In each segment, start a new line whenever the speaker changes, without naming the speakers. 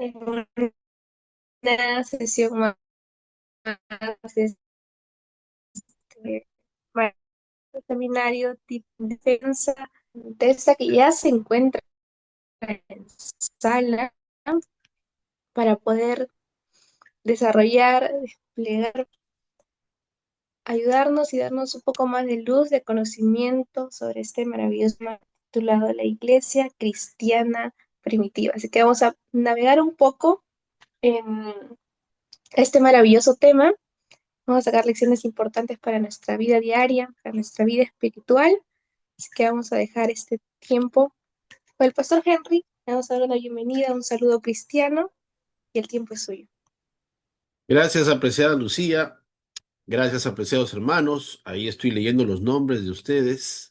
en una sesión más de este bueno, seminario tipo defensa de esta que ya se encuentra en sala para poder desarrollar, desplegar, ayudarnos y darnos un poco más de luz, de conocimiento sobre este maravilloso tema titulado La Iglesia Cristiana Primitiva. Así que vamos a navegar un poco en este maravilloso tema. Vamos a sacar lecciones importantes para nuestra vida diaria, para nuestra vida espiritual. Así que vamos a dejar este tiempo con el pastor Henry. Vamos a dar una bienvenida, un saludo cristiano y el tiempo es suyo.
Gracias, apreciada Lucía. Gracias, apreciados hermanos. Ahí estoy leyendo los nombres de ustedes.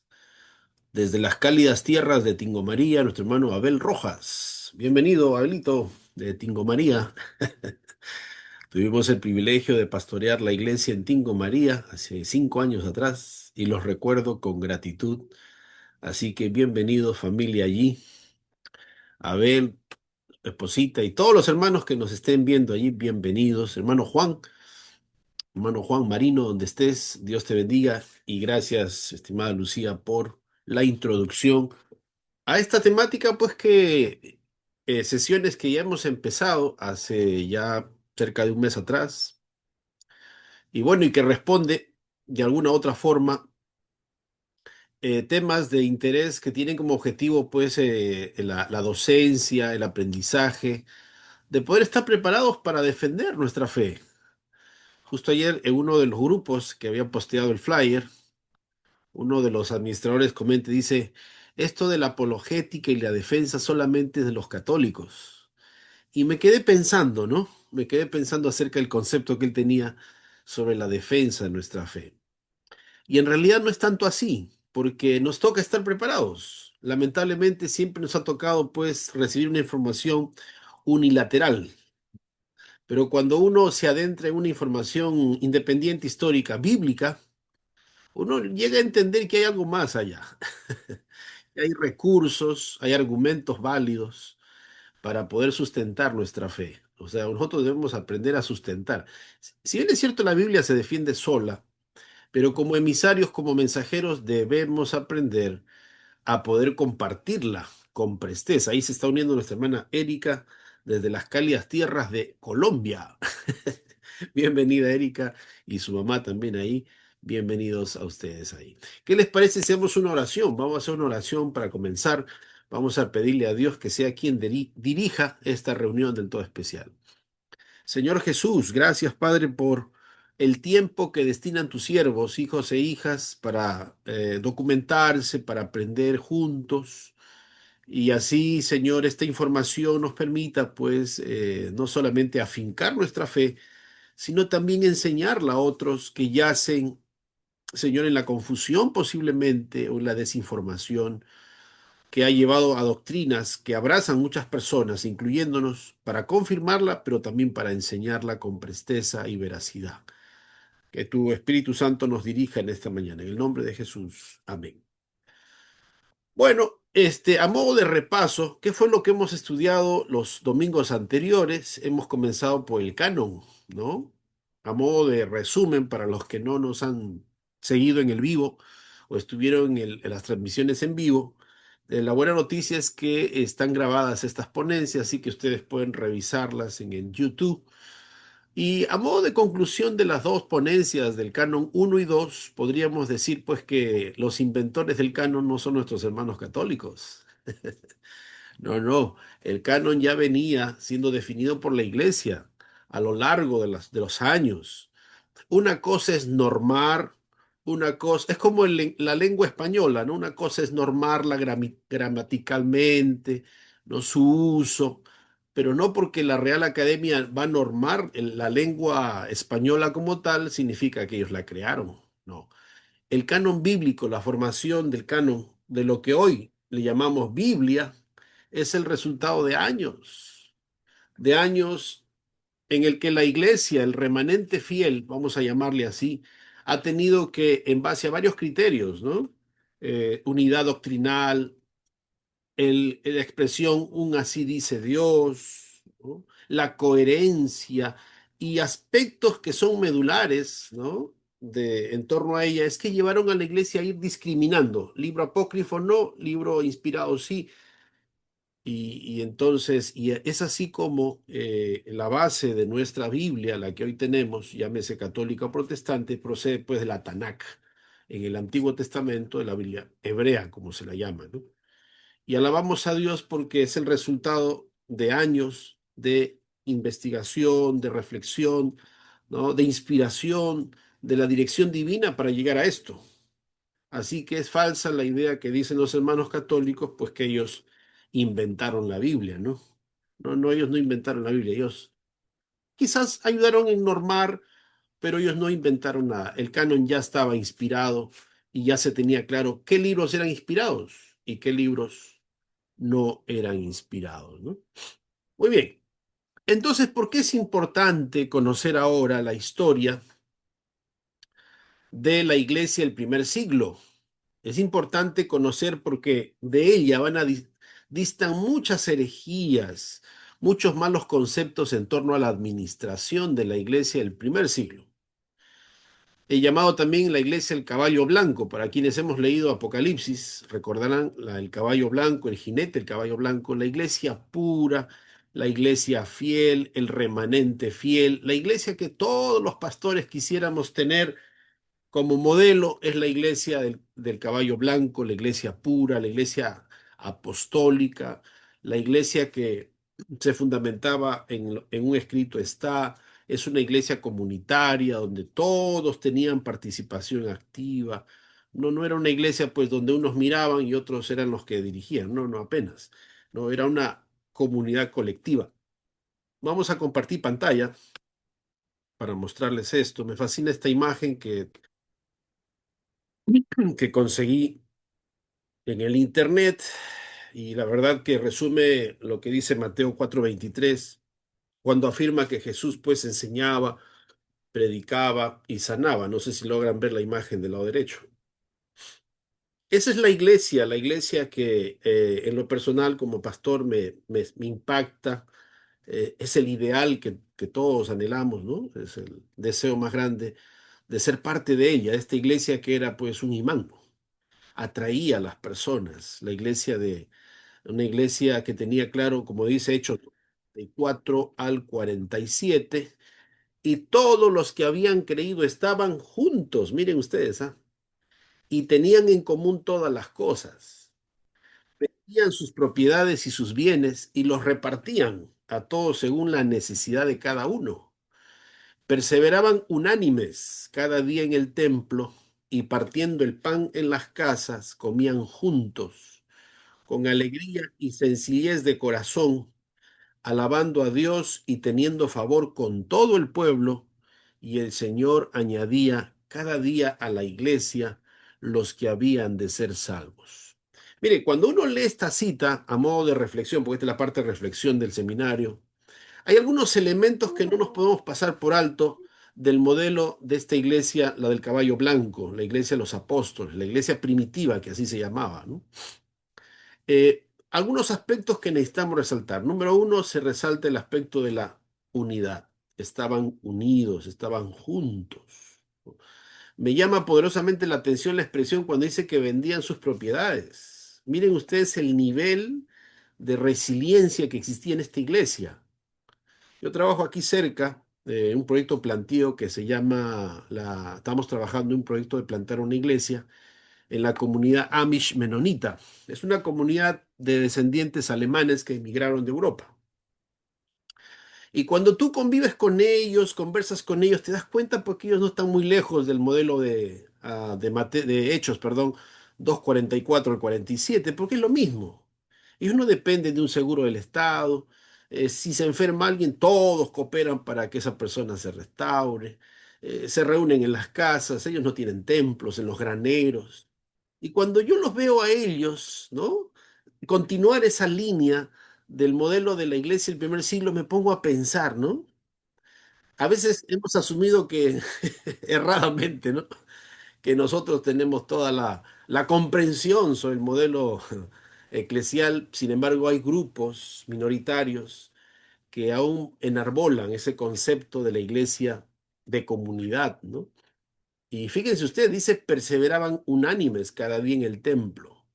Desde las cálidas tierras de Tingo María, nuestro hermano Abel Rojas. Bienvenido, Abelito, de Tingo María. Tuvimos el privilegio de pastorear la iglesia en Tingo María hace 5 años atrás y los recuerdo con gratitud. Así que bienvenidos, familia allí. Abel, esposita y todos los hermanos que nos estén viendo allí, bienvenidos. Hermano Juan Marino, donde estés, Dios te bendiga y gracias, estimada Lucía, por la introducción a esta temática, pues que sesiones que ya hemos empezado hace ya cerca de un mes atrás y bueno, y que responde de alguna otra forma temas de interés que tienen como objetivo pues la docencia, el aprendizaje, de poder estar preparados para defender nuestra fe. Justo ayer en uno de los grupos que había posteado el flyer, uno de los administradores comenta y dice, esto de la apologética y la defensa solamente es de los católicos. Y me quedé pensando, ¿no? Me quedé pensando acerca del concepto que él tenía sobre la defensa de nuestra fe. Y en realidad no es tanto así, porque nos toca estar preparados. Lamentablemente siempre nos ha tocado, pues, recibir una información unilateral. Pero cuando uno se adentra en una información independiente, histórica, bíblica, uno llega a entender que hay algo más allá. Hay recursos, hay argumentos válidos para poder sustentar nuestra fe. O sea, nosotros debemos aprender a sustentar. Si bien es cierto, la Biblia se defiende sola, pero como emisarios, como mensajeros, debemos aprender a poder compartirla con presteza. Ahí se está uniendo nuestra hermana Erika desde las cálidas tierras de Colombia. Bienvenida, Erika, y su mamá también ahí. Bienvenidos a ustedes ahí. ¿Qué les parece si hacemos una oración? Vamos a hacer una oración para comenzar. Vamos a pedirle a Dios que sea quien dirija esta reunión del todo especial. Señor Jesús, gracias, Padre, por el tiempo que destinan tus siervos, hijos e hijas, para documentarse, para aprender juntos. Y así, Señor, esta información nos permita, pues, no solamente afincar nuestra fe, sino también enseñarla a otros que yacen, Señor, en la confusión posiblemente o en la desinformación que ha llevado a doctrinas que abrazan muchas personas, incluyéndonos, para confirmarla, pero también para enseñarla con presteza y veracidad. Que tu Espíritu Santo nos dirija en esta mañana. En el nombre de Jesús. Amén. Bueno, a modo de repaso, ¿qué fue lo que hemos estudiado los domingos anteriores? Hemos comenzado por el canon, ¿no? A modo de resumen, para los que no nos han seguido en el vivo o estuvieron en las transmisiones en vivo, la buena noticia es que están grabadas estas ponencias, así que ustedes pueden revisarlas en YouTube. Y a modo de conclusión de las dos ponencias del Canon uno y 2, podríamos decir pues que los inventores del canon no son nuestros hermanos católicos. No, no, el canon ya venía siendo definido por la Iglesia a lo largo de los años. Una cosa es normar, una cosa, es como la lengua española, ¿no? Una cosa es normarla gramaticalmente, ¿no? Su uso, pero no porque la Real Academia va a normar la lengua española como tal, significa que ellos la crearon, no. El canon bíblico, la formación del canon de lo que hoy le llamamos Biblia, es el resultado de años en el que la iglesia, el remanente fiel, vamos a llamarle así, ha tenido que, en base a varios criterios, ¿no? Unidad doctrinal, la expresión un así dice Dios, ¿no? La coherencia y aspectos que son medulares, ¿no? En torno a ella, es que llevaron a la iglesia a ir discriminando, libro apócrifo no, libro inspirado sí, y entonces, y es así como la base de nuestra Biblia, la que hoy tenemos, llámese católica o protestante, procede pues de la Tanakh, en el Antiguo Testamento de la Biblia hebrea, como se la llama, ¿no? Y alabamos a Dios porque es el resultado de años de investigación, de reflexión, ¿no? De inspiración, de la dirección divina para llegar a esto. Así que es falsa la idea que dicen los hermanos católicos, pues que ellos inventaron la Biblia, ¿no? No, no, ellos no inventaron la Biblia, ellos quizás ayudaron en normar, pero ellos no inventaron nada. El canon ya estaba inspirado y ya se tenía claro qué libros eran inspirados y qué libros no eran inspirados, ¿no? Muy bien. Entonces, ¿por qué es importante conocer ahora la historia de la iglesia del primer siglo? Es importante conocer porque de ella distan muchas herejías, muchos malos conceptos en torno a la administración de la iglesia del primer siglo. He llamado también la iglesia el caballo blanco. Para quienes hemos leído Apocalipsis, recordarán el caballo blanco, el jinete, el caballo blanco, la iglesia pura, la iglesia fiel, el remanente fiel, la iglesia que todos los pastores quisiéramos tener como modelo es la iglesia del caballo blanco, la iglesia pura, la iglesia apostólica, la iglesia que se fundamentaba en un escrito está, es una iglesia comunitaria donde todos tenían participación activa. No, no era una iglesia pues donde unos miraban y otros eran los que dirigían, no, no apenas. No, era una comunidad colectiva. Vamos a compartir pantalla para mostrarles esto. Me fascina esta imagen que conseguí en el internet y la verdad que resume lo que dice Mateo 4:23 cuando afirma que Jesús pues enseñaba, predicaba y sanaba. No sé si logran ver la imagen del lado derecho. Esa es la iglesia que en lo personal como pastor me impacta. Es el ideal que todos anhelamos, ¿no? Es el deseo más grande de ser parte de ella, de esta iglesia que era pues un imán, atraía a las personas, la iglesia de una iglesia que tenía claro, como dice Hechos 4 al 47, y todos los que habían creído estaban juntos, miren ustedes, ¿ah? Y tenían en común todas las cosas. Vendían sus propiedades y sus bienes y los repartían a todos según la necesidad de cada uno. Perseveraban unánimes cada día en el templo y partiendo el pan en las casas, comían juntos, con alegría y sencillez de corazón alabando a Dios y teniendo favor con todo el pueblo, y el Señor añadía cada día a la iglesia los que habían de ser salvos. Mire, cuando uno lee esta cita a modo de reflexión, porque esta es la parte de reflexión del seminario, hay algunos elementos que no nos podemos pasar por alto del modelo de esta iglesia, la del caballo blanco, la iglesia de los apóstoles, la iglesia primitiva, que así se llamaba, ¿no? Algunos aspectos que necesitamos resaltar. Número uno, se resalta el aspecto de la unidad. Estaban unidos, estaban juntos. Me llama poderosamente la atención la expresión cuando dice que vendían sus propiedades. Miren ustedes el nivel de resiliencia que existía en esta iglesia. Yo trabajo aquí cerca de un proyecto plantío que se llama, estamos trabajando en un proyecto de plantar una iglesia en la comunidad Amish menonita. Es una comunidad de descendientes alemanes que emigraron de Europa. Y cuando tú convives con ellos, conversas con ellos, te das cuenta porque ellos no están muy lejos del modelo de Hechos, perdón, 2:44 al 47, porque es lo mismo. Ellos no dependen de un seguro del Estado. Si se enferma alguien, todos cooperan para que esa persona se restaure. Se reúnen en las casas, ellos no tienen templos, en los graneros. Y cuando yo los veo a ellos, ¿no? Continuar esa línea del modelo de la iglesia del primer siglo, me pongo a pensar, ¿no? A veces hemos asumido que, erradamente, ¿no? Que nosotros tenemos toda la comprensión sobre el modelo eclesial, sin embargo hay grupos minoritarios que aún enarbolan ese concepto de la iglesia de comunidad, ¿no? Y fíjense usted, dice, perseveraban unánimes cada día en el templo.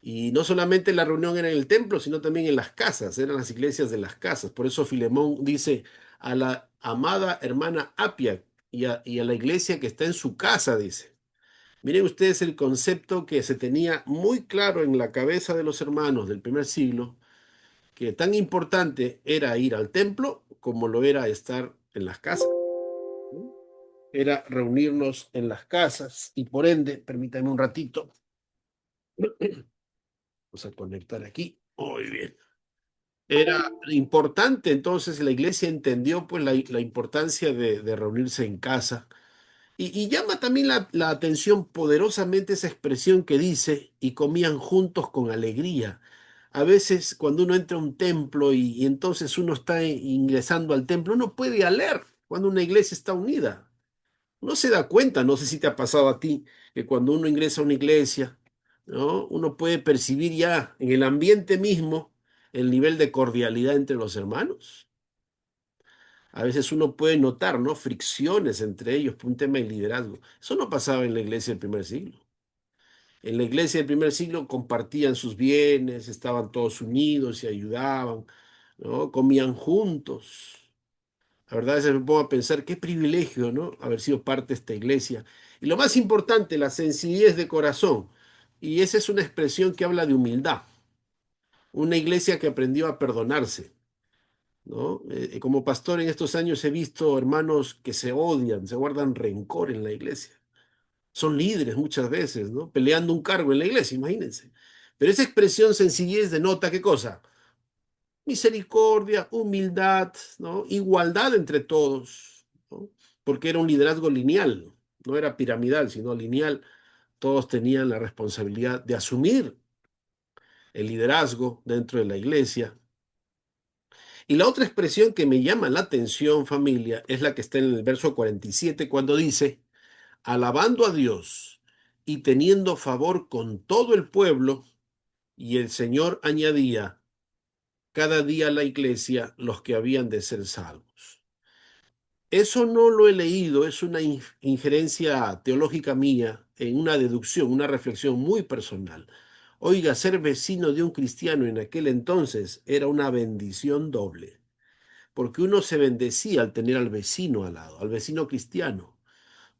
Y no solamente la reunión era en el templo, sino también en las casas, eran las iglesias de las casas. Por eso Filemón dice a la amada hermana Apia y a la iglesia que está en su casa, dice. Miren ustedes el concepto que se tenía muy claro en la cabeza de los hermanos del primer siglo, que tan importante era ir al templo como lo era estar en las casas. Era reunirnos en las casas y por ende, permítanme un ratito, vamos a conectar aquí. Muy bien. Era importante, entonces la iglesia entendió pues la importancia de reunirse en casa. Y llama también la atención poderosamente esa expresión que dice, y comían juntos con alegría. A veces cuando uno entra a un templo y entonces uno está ingresando al templo, uno puede aler cuando una iglesia está unida. No se da cuenta, no sé si te ha pasado a ti, que cuando uno ingresa a una iglesia, ¿no? Uno puede percibir ya en el ambiente mismo el nivel de cordialidad entre los hermanos. A veces uno puede notar, ¿no? Fricciones entre ellos por un tema de liderazgo. Eso no pasaba en la iglesia del primer siglo. En la iglesia del primer siglo compartían sus bienes, estaban todos unidos, se ayudaban, ¿no? Comían juntos. La verdad, a veces me pongo a pensar qué privilegio, ¿no? Haber sido parte de esta iglesia. Y lo más importante, la sencillez de corazón. Y esa es una expresión que habla de humildad. Una iglesia que aprendió a perdonarse, ¿no? Como pastor en estos años he visto hermanos que se odian, se guardan rencor en la iglesia. Son líderes muchas veces, ¿no? Peleando un cargo en la iglesia, imagínense. Pero esa expresión sencillez denota ¿qué cosa? Misericordia, humildad, ¿no? Igualdad entre todos, ¿no? Porque era un liderazgo lineal, no era piramidal, sino lineal. Todos tenían la responsabilidad de asumir el liderazgo dentro de la iglesia. Y la otra expresión que me llama la atención, familia, es la que está en el verso 47, cuando dice, alabando a Dios y teniendo favor con todo el pueblo, y el Señor añadía cada día a la iglesia los que habían de ser salvos. Eso no lo he leído, es una injerencia teológica mía, en una deducción, una reflexión muy personal. Oiga, ser vecino de un cristiano en aquel entonces era una bendición doble, porque uno se bendecía al tener al vecino al lado, al vecino cristiano.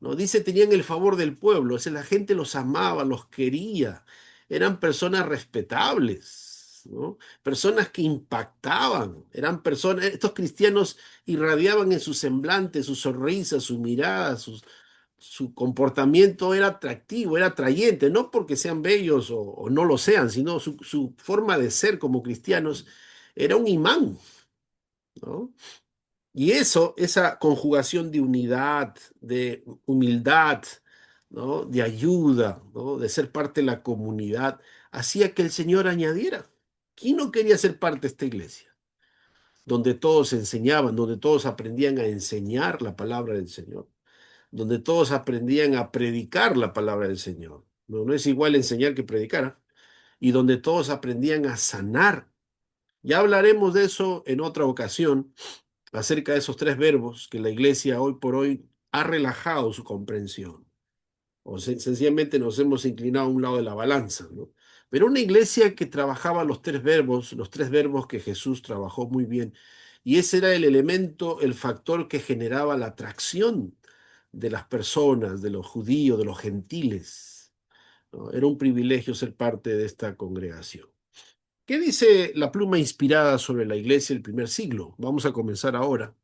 ¿No? Dice, tenían el favor del pueblo, o sea, la gente los amaba, los quería, eran personas respetables, ¿no? Personas que impactaban, eran personas, estos cristianos irradiaban en su semblante, su sonrisa, su mirada, su comportamiento era atractivo, era atrayente, no porque sean bellos o no lo sean, sino su forma de ser como cristianos era un imán, ¿no? Y eso, esa conjugación de unidad, de humildad, ¿no? De ayuda, ¿no? De ser parte de la comunidad, hacía que el Señor añadiera. ¿Quién no quería ser parte de esta iglesia? Donde todos enseñaban, donde todos aprendían a enseñar la palabra del Señor, donde todos aprendían a predicar la palabra del Señor. No, no es igual enseñar que predicar, ¿ah? Y donde todos aprendían a sanar. Ya hablaremos de eso en otra ocasión acerca de esos tres verbos que la iglesia hoy por hoy ha relajado su comprensión. O sencillamente nos hemos inclinado a un lado de la balanza, ¿no? Pero una iglesia que trabajaba los tres verbos que Jesús trabajó muy bien. Y ese era el elemento, el factor que generaba la atracción de las personas, de los judíos, de los gentiles, ¿no? Era un privilegio ser parte de esta congregación. ¿Qué dice la pluma inspirada sobre la iglesia del primer siglo? Vamos a comenzar ahora.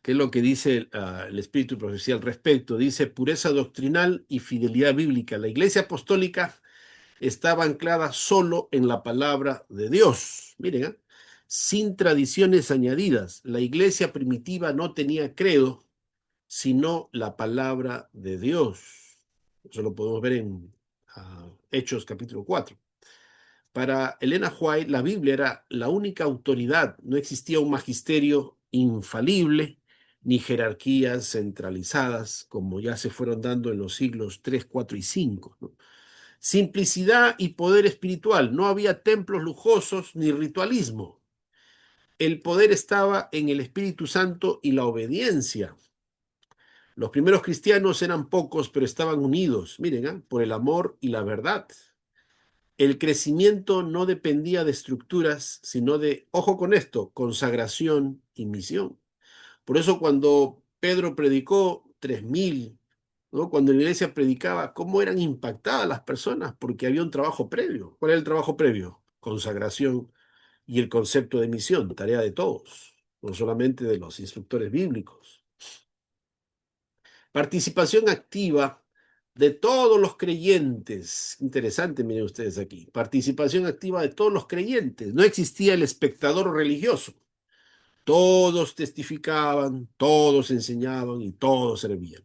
¿Qué es lo que dice el Espíritu de Profecía al respecto? Dice pureza doctrinal y fidelidad bíblica. La iglesia apostólica estaba anclada solo en la palabra de Dios. Miren, ¿eh? Sin tradiciones añadidas. La iglesia primitiva no tenía credo, sino la palabra de Dios. Eso lo podemos ver en Hechos capítulo 4. Para Elena White, la Biblia era la única autoridad, no existía un magisterio infalible ni jerarquías centralizadas como ya se fueron dando en los siglos 3, 4 y 5, ¿no? Simplicidad y poder espiritual, no había templos lujosos ni ritualismo. El poder estaba en el Espíritu Santo y la obediencia. Los primeros cristianos eran pocos, pero estaban unidos, miren, por el amor y la verdad. El crecimiento no dependía de estructuras, sino de, ojo con esto, consagración y misión. Por eso cuando Pedro predicó 3.000, ¿no? Cuando la iglesia predicaba, ¿cómo eran impactadas las personas? Porque había un trabajo previo. ¿Cuál era el trabajo previo? Consagración y el concepto de misión, tarea de todos, no solamente de los instructores bíblicos. Participación activa de todos los creyentes. Interesante, miren ustedes aquí. Participación activa de todos los creyentes. No existía el espectador religioso. Todos testificaban, todos enseñaban y todos servían.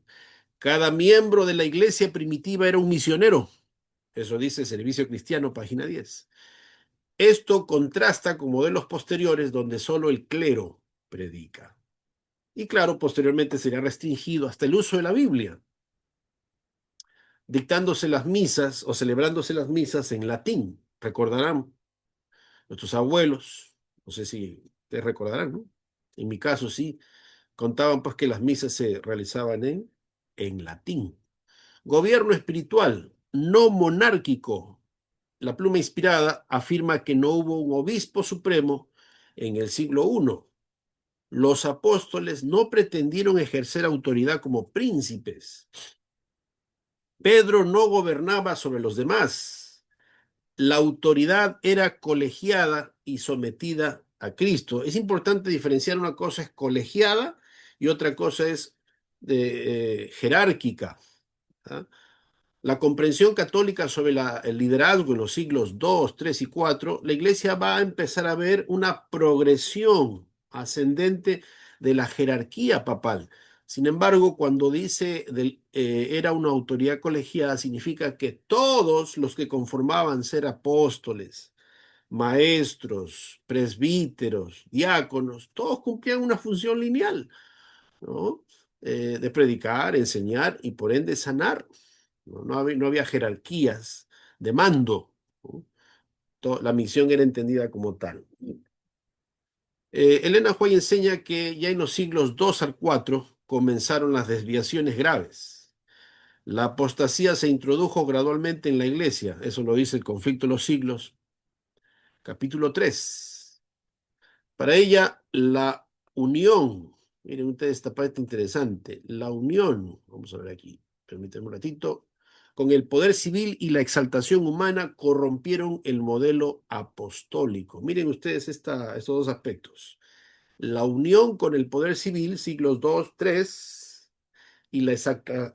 Cada miembro de la iglesia primitiva era un misionero. Eso dice Servicio Cristiano, página 10. Esto contrasta con modelos posteriores donde solo el clero predica. Y claro, posteriormente sería restringido hasta el uso de la Biblia, dictándose las misas o celebrándose las misas en latín. Recordarán nuestros abuelos, no sé si ustedes recordarán, ¿no? En mi caso sí, contaban pues que las misas se realizaban en latín. Gobierno espiritual, no monárquico. La pluma inspirada afirma que no hubo un obispo supremo en el siglo I. Los apóstoles no pretendieron ejercer autoridad como príncipes. Pedro no gobernaba sobre los demás. La autoridad era colegiada y sometida a Cristo. Es importante diferenciar: una cosa es colegiada y otra cosa es jerárquica. ¿Ah? La comprensión católica sobre el liderazgo en los siglos II, III y IV, la Iglesia va a empezar a ver una progresión ascendente de la jerarquía papal. Sin embargo, cuando dice era una autoridad colegiada, significa que todos los que conformaban ser apóstoles, maestros, presbíteros, diáconos, todos cumplían una función lineal, ¿no? De predicar, enseñar y por ende sanar. No había jerarquías de mando, ¿no? La misión era entendida como tal. Elena White enseña que ya en los siglos II al IV comenzaron las desviaciones graves. La apostasía se introdujo gradualmente en la iglesia, eso lo dice el Conflicto de los Siglos, capítulo 3. Para ella, la unión, miren ustedes esta parte interesante, la unión, vamos a ver aquí, permítanme un ratito, con el poder civil y la exaltación humana corrompieron el modelo apostólico. Miren ustedes estos dos aspectos. La unión con el poder civil, siglos II, III, y la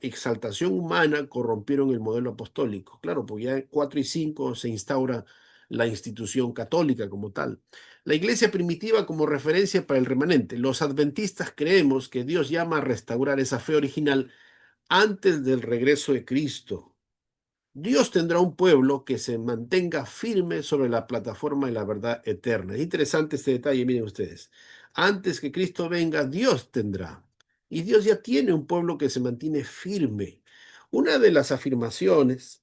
exaltación humana corrompieron el modelo apostólico. Claro, pues ya en 4 y 5 se instaura la institución católica como tal. La iglesia primitiva como referencia para el remanente. Los adventistas creemos que Dios llama a restaurar esa fe original antes del regreso de Cristo. Dios tendrá un pueblo que se mantenga firme sobre la plataforma de la verdad eterna. Es interesante este detalle, miren ustedes. Antes que Cristo venga, Dios tendrá. Y Dios ya tiene un pueblo que se mantiene firme. Una de las afirmaciones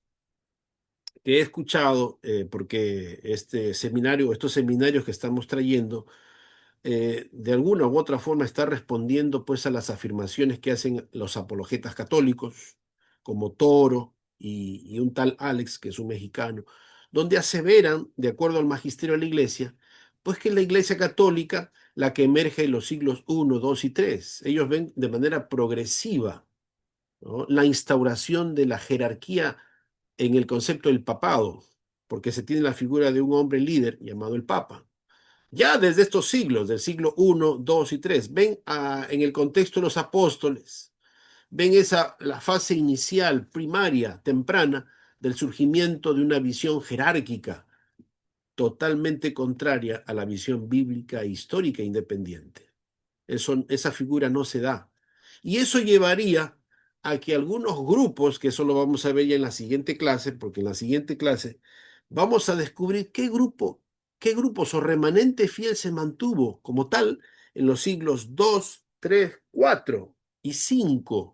que he escuchado, porque estos seminarios que estamos trayendo, de alguna u otra forma está respondiendo pues a las afirmaciones que hacen los apologetas católicos, como Toro y un tal Alex, que es un mexicano, donde aseveran, de acuerdo al magisterio de la Iglesia, pues que es la Iglesia católica la que emerge en los siglos I, II y III. Ellos ven de manera progresiva, ¿no?, la instauración de la jerarquía en el concepto del papado, porque se tiene la figura de un hombre líder llamado el Papa. Ya desde estos siglos, del siglo I, II y III, ven en el contexto de los apóstoles, ven la fase inicial, primaria, temprana, del surgimiento de una visión jerárquica totalmente contraria a la visión bíblica, histórica e independiente. Esa figura no se da. Y eso llevaría a que algunos grupos, que eso lo vamos a ver ya en la siguiente clase, porque en la siguiente clase vamos a descubrir qué grupos o remanente fiel se mantuvo como tal en los siglos II, III, IV y V.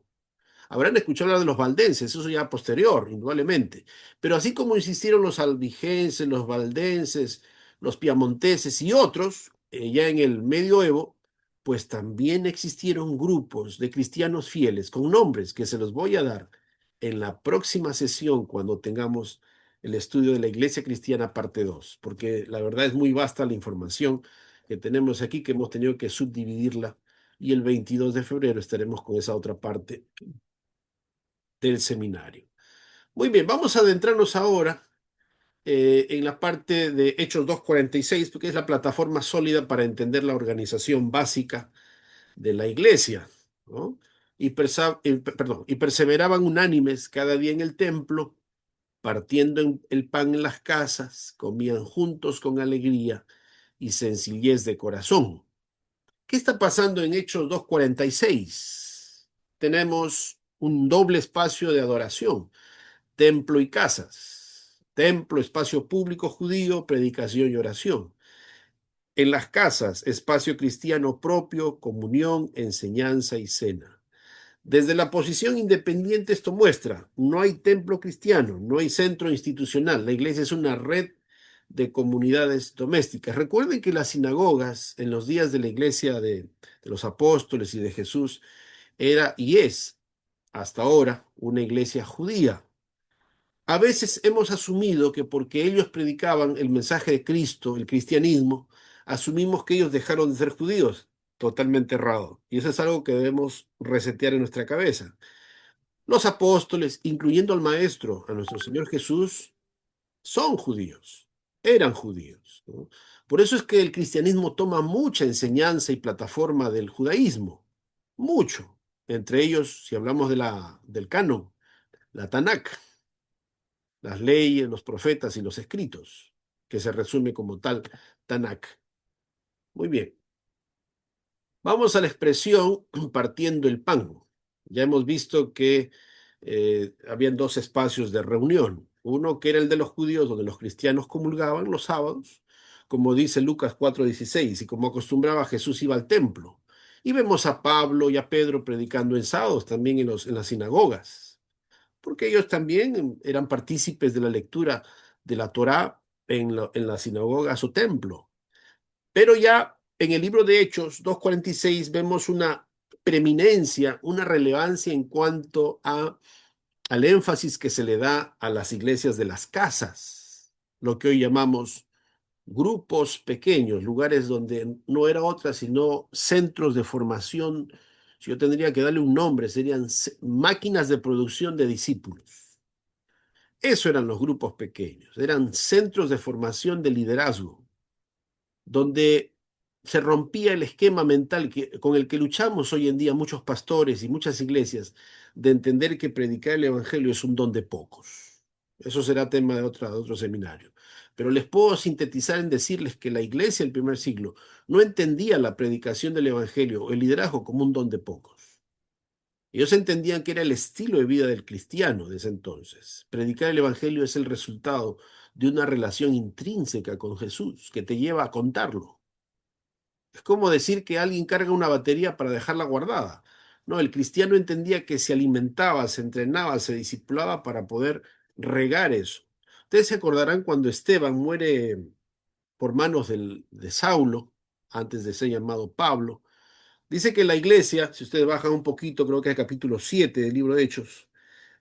Habrán escuchado hablar de los valdenses, eso ya posterior, indudablemente. Pero así como insistieron los albigenses, los valdenses, los piamonteses y otros, ya en el medioevo, pues también existieron grupos de cristianos fieles con nombres que se los voy a dar en la próxima sesión cuando tengamos el estudio de la Iglesia Cristiana parte 2, porque la verdad es muy vasta la información que tenemos aquí, que hemos tenido que subdividirla, y el 22 de febrero estaremos con esa otra parte del seminario. Muy bien, vamos a adentrarnos ahora en la parte de Hechos 2:46, porque es la plataforma sólida para entender la organización básica de la iglesia, ¿no? Y perseveraban unánimes cada día en el templo, partiendo el pan en las casas, comían juntos con alegría y sencillez de corazón. ¿Qué está pasando en Hechos 2:46? Tenemos un doble espacio de adoración, templo y casas. Templo, espacio público judío, predicación y oración. En las casas, espacio cristiano propio, comunión, enseñanza y cena. Desde la posición independiente esto muestra, no hay templo cristiano, no hay centro institucional, la iglesia es una red de comunidades domésticas. Recuerden que las sinagogas en los días de la iglesia de los apóstoles y de Jesús era y es hasta ahora una iglesia judía. A veces hemos asumido que porque ellos predicaban el mensaje de Cristo, el cristianismo, asumimos que ellos dejaron de ser judíos. Totalmente errado. Y eso es algo que debemos resetear en nuestra cabeza. Los apóstoles, incluyendo al Maestro, a nuestro Señor Jesús, son judíos, eran judíos, ¿no? Por eso es que el cristianismo toma mucha enseñanza y plataforma del judaísmo, mucho. Entre ellos, si hablamos del canon, la Tanakh, las leyes, los profetas y los escritos, que se resume como tal Tanakh. Muy bien, vamos a la expresión partiendo el pan. Ya hemos visto que habían dos espacios de reunión. Uno que era el de los judíos, donde los cristianos comulgaban los sábados, como dice Lucas 4:16, y como acostumbraba Jesús iba al templo. Y vemos a Pablo y a Pedro predicando en sábados, también en las sinagogas, porque ellos también eran partícipes de la lectura de la Torá en la sinagoga, su templo. Pero ya en el libro de Hechos 2:46 vemos una preeminencia, una relevancia en cuanto al énfasis que se le da a las iglesias de las casas, lo que hoy llamamos grupos pequeños, lugares donde no era otra sino centros de formación. Si yo tendría que darle un nombre, serían máquinas de producción de discípulos. Eso eran los grupos pequeños, eran centros de formación de liderazgo, donde se rompía el esquema mental con el que luchamos hoy en día muchos pastores y muchas iglesias, de entender que predicar el evangelio es un don de pocos. Eso será tema de otro seminario. Pero les puedo sintetizar en decirles que la iglesia del primer siglo no entendía la predicación del evangelio o el liderazgo como un don de pocos. Ellos entendían que era el estilo de vida del cristiano de ese entonces. Predicar el evangelio es el resultado de una relación intrínseca con Jesús que te lleva a contarlo. Es como decir que alguien carga una batería para dejarla guardada. No, el cristiano entendía que se alimentaba, se entrenaba, se discipulaba para poder regar eso. Ustedes se acordarán cuando Esteban muere por manos de Saulo, antes de ser llamado Pablo. Dice que la iglesia, si ustedes bajan un poquito, creo que es el capítulo 7 del libro de Hechos,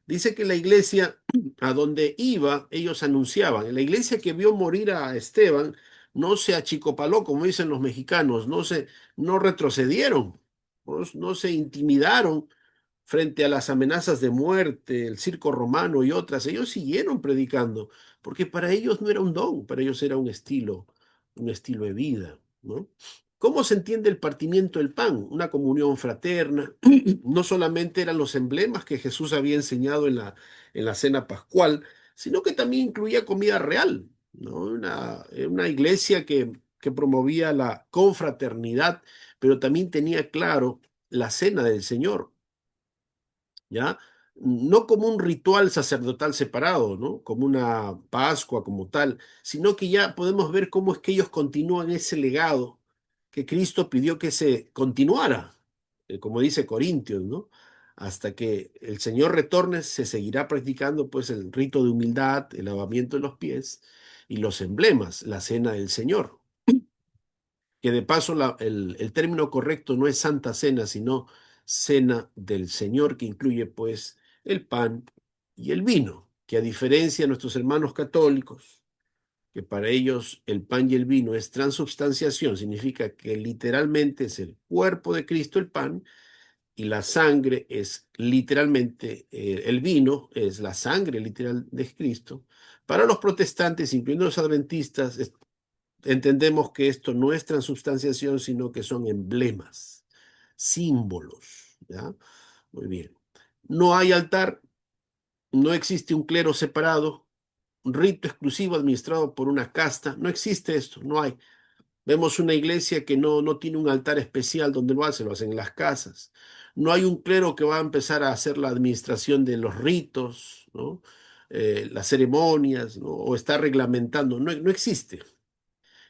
dice que la iglesia a donde iba, ellos anunciaban. La iglesia que vio morir a Esteban no se achicopaló, como dicen los mexicanos, no retrocedieron, no se intimidaron frente a las amenazas de muerte, el circo romano y otras. Ellos siguieron predicando, porque para ellos no era un don, para ellos era un estilo de vida, ¿no? ¿Cómo se entiende el partimiento del pan? Una comunión fraterna. No solamente eran los emblemas que Jesús había enseñado en la cena pascual, sino que también incluía comida real, ¿no? Una iglesia que promovía la confraternidad, pero también tenía claro la cena del Señor, ¿ya? No como un ritual sacerdotal separado, ¿no? Como una Pascua como tal, sino que ya podemos ver cómo es que ellos continúan ese legado que Cristo pidió que se continuara, como dice Corintios, ¿no? Hasta que el Señor retorne, se seguirá practicando pues el rito de humildad, el lavamiento de los pies y los emblemas, la cena del Señor. que de paso el término correcto no es Santa Cena, sino Cena del Señor, que incluye pues el pan y el vino, que a diferencia de nuestros hermanos católicos, que para ellos el pan y el vino es transubstanciación, significa que literalmente es el cuerpo de Cristo el pan y la sangre es literalmente, el vino es la sangre literal de Cristo. Para los protestantes, incluyendo los adventistas, entendemos que esto no es transubstanciación, sino que son emblemas, símbolos, ¿ya? Muy bien. No hay altar, no existe un clero separado, un rito exclusivo administrado por una casta, no existe esto, no hay. Vemos una iglesia que no tiene un altar especial donde lo hacen en las casas. No hay un clero que va a empezar a hacer la administración de los ritos, ¿no? Las ceremonias, ¿no? O está reglamentando, no existe.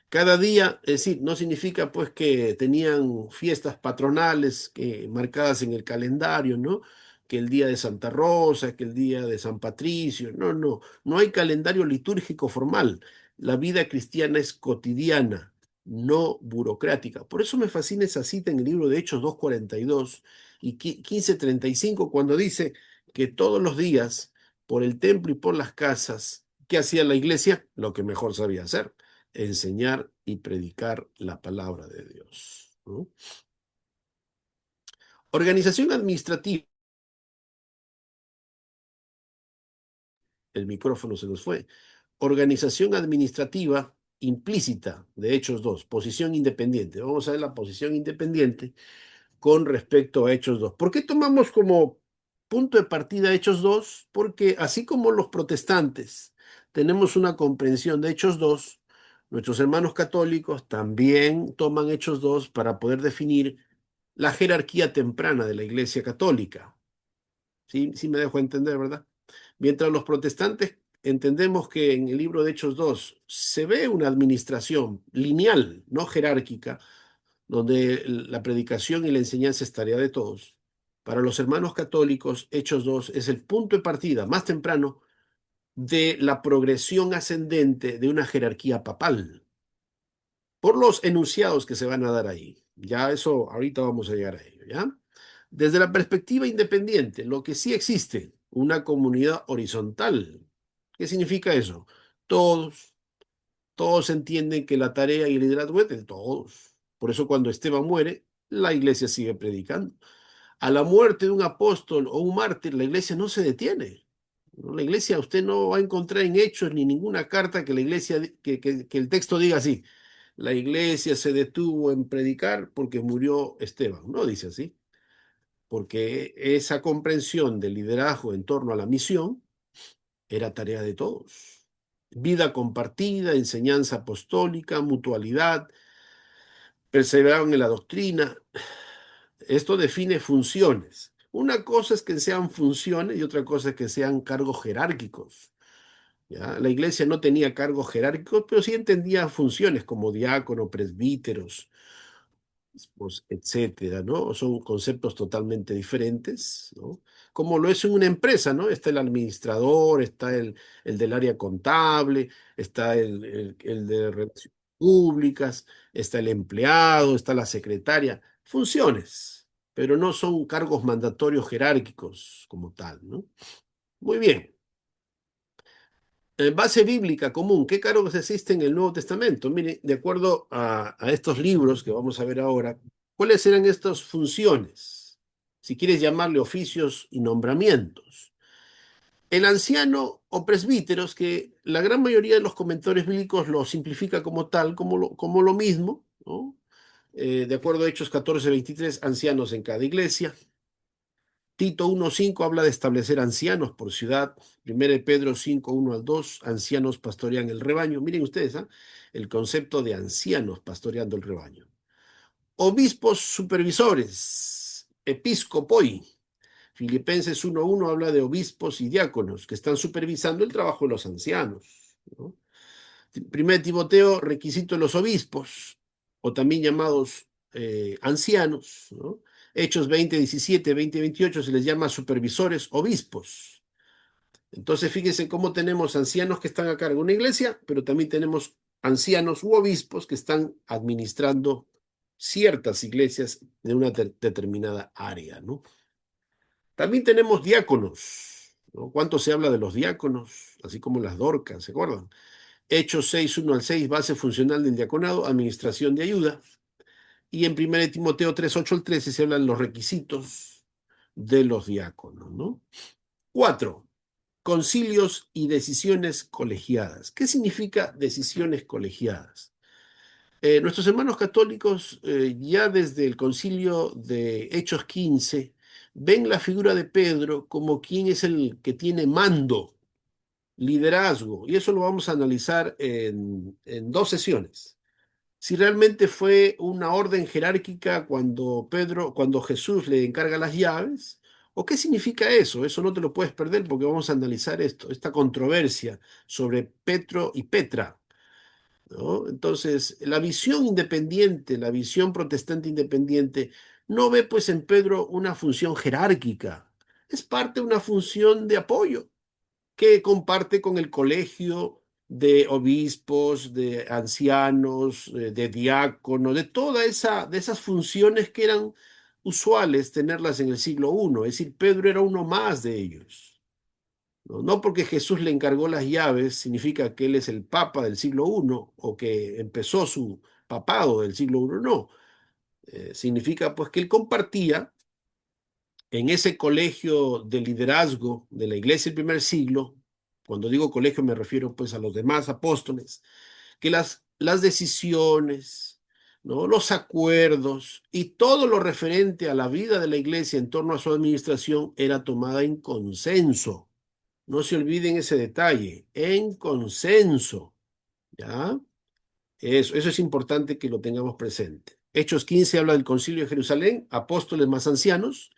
Cada día, es decir, no significa pues que tenían fiestas patronales marcadas en el calendario, ¿no? Que el día de Santa Rosa, que el día de San Patricio, no hay calendario litúrgico formal. La vida cristiana es cotidiana, no burocrática. Por eso me fascina esa cita en el libro de Hechos 2:42 y 15:35, cuando dice que todos los días, por el templo y por las casas, ¿qué hacía la iglesia? Lo que mejor sabía hacer: enseñar y predicar la palabra de Dios, ¿no? Organización administrativa. El micrófono se nos fue. Organización administrativa implícita de Hechos 2, posición independiente. Vamos a ver la posición independiente con respecto a Hechos 2. ¿Por qué tomamos como punto de partida Hechos 2? Porque así como los protestantes tenemos una comprensión de Hechos 2, nuestros hermanos católicos también toman Hechos 2 para poder definir la jerarquía temprana de la Iglesia Católica. ¿Sí? Sí me dejo entender, ¿verdad? Mientras los protestantes entendemos que en el libro de Hechos 2 se ve una administración lineal, no jerárquica, donde la predicación y la enseñanza es tarea de todos. Para los hermanos católicos, Hechos 2 es el punto de partida más temprano de la progresión ascendente de una jerarquía papal, por los enunciados que se van a dar ahí. Ya eso, ahorita vamos a llegar a ello, ¿ya? Desde la perspectiva independiente, lo que sí existe, una comunidad horizontal. ¿Qué significa eso? Todos, todos entienden que la tarea y el liderazgo es de todos. Por eso cuando Esteban muere, la iglesia sigue predicando. A la muerte de un apóstol o un mártir, la iglesia no se detiene. ¿No? La iglesia, usted no va a encontrar en Hechos ni ninguna carta que la iglesia, que el texto diga así: la iglesia se detuvo en predicar porque murió Esteban. No dice así, porque esa comprensión del liderazgo en torno a la misión era tarea de todos. Vida compartida, enseñanza apostólica, mutualidad, perseveraron en la doctrina. Esto define funciones. Una cosa es que sean funciones y otra cosa es que sean cargos jerárquicos. ¿Ya? La iglesia no tenía cargos jerárquicos, pero sí entendía funciones como diácono, presbíteros, pues, etcétera, ¿no? Son conceptos totalmente diferentes, ¿no? Como lo es en una empresa, ¿no? Está el administrador, está el del área contable, está el de relaciones públicas, está el empleado, está la secretaria. Funciones, pero no son cargos mandatorios jerárquicos como tal, ¿no? Muy bien. Base bíblica común, ¿qué cargos existen en el Nuevo Testamento? Mire, de acuerdo a estos libros que vamos a ver ahora, ¿cuáles eran estas funciones? Si quieres llamarle oficios y nombramientos. El anciano o presbíteros, que la gran mayoría de los comentarios bíblicos lo simplifica como tal, como lo mismo, ¿no? De acuerdo a Hechos 14:23, ancianos en cada iglesia. Tito 1:5 habla de establecer ancianos por ciudad. 1 Pedro 5:1 al 2, ancianos pastorean el rebaño. Miren ustedes, ¿ah? El concepto de ancianos pastoreando el rebaño. Obispos supervisores, episcopoi. Filipenses 1:1 habla de obispos y diáconos que están supervisando el trabajo de los ancianos, ¿no? 1 Timoteo, requisito de los obispos, o también llamados ancianos, ¿no? Hechos 20:17, 20:28 se les llama supervisores obispos. Entonces fíjense cómo tenemos ancianos que están a cargo de una iglesia, pero también tenemos ancianos u obispos que están administrando ciertas iglesias de una determinada área, ¿no? También tenemos diáconos, ¿no? ¿Cuánto se habla de los diáconos? Así como las Dorcas, ¿se acuerdan? Hechos 6, 1 al 6, base funcional del diaconado, administración de ayuda. Y en 1 Timoteo 3, 8 al 13 se hablan los requisitos de los diáconos, ¿no? 4. Concilios y decisiones colegiadas. ¿Qué significa decisiones colegiadas? Nuestros hermanos católicos, ya desde el concilio de Hechos 15, ven la figura de Pedro como quien es el que tiene mando, liderazgo, y eso lo vamos a analizar en dos sesiones. Si realmente fue una orden jerárquica cuando Jesús le encarga las llaves, o qué significa eso. Eso no te lo puedes perder porque vamos a analizar esta controversia sobre Petro y Petra, ¿no? Entonces, la visión independiente, la visión protestante independiente, no ve pues en Pedro una función jerárquica, es parte de una función de apoyo que comparte con el colegio de obispos, de ancianos, de diáconos, de esas funciones que eran usuales tenerlas en el siglo I. Es decir, Pedro era uno más de ellos. No, no porque Jesús le encargó las llaves significa que él es el papa del siglo I o que empezó su papado del siglo I, no. Significa pues que él compartía en ese colegio de liderazgo de la iglesia del primer siglo. Cuando digo colegio me refiero pues a los demás apóstoles, que las decisiones, ¿no? Los acuerdos y todo lo referente a la vida de la iglesia en torno a su administración era tomada en consenso. No se olviden ese detalle, en consenso, ¿ya? Eso es importante que lo tengamos presente. Hechos 15 habla del concilio de Jerusalén, apóstoles más ancianos,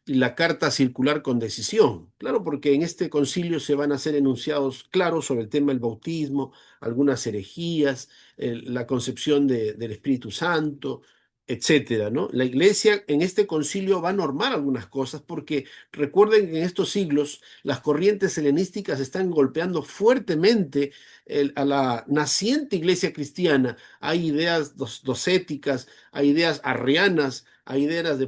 y la carta circular con decisión. Claro, porque en este concilio se van a hacer enunciados claros sobre el tema del bautismo, algunas herejías, la concepción del Espíritu Santo, etcétera, ¿no? La iglesia en este concilio va a normar algunas cosas porque recuerden que en estos siglos las corrientes helenísticas están golpeando fuertemente a la naciente iglesia cristiana. Hay ideas docéticas, hay ideas arrianas, hay ideas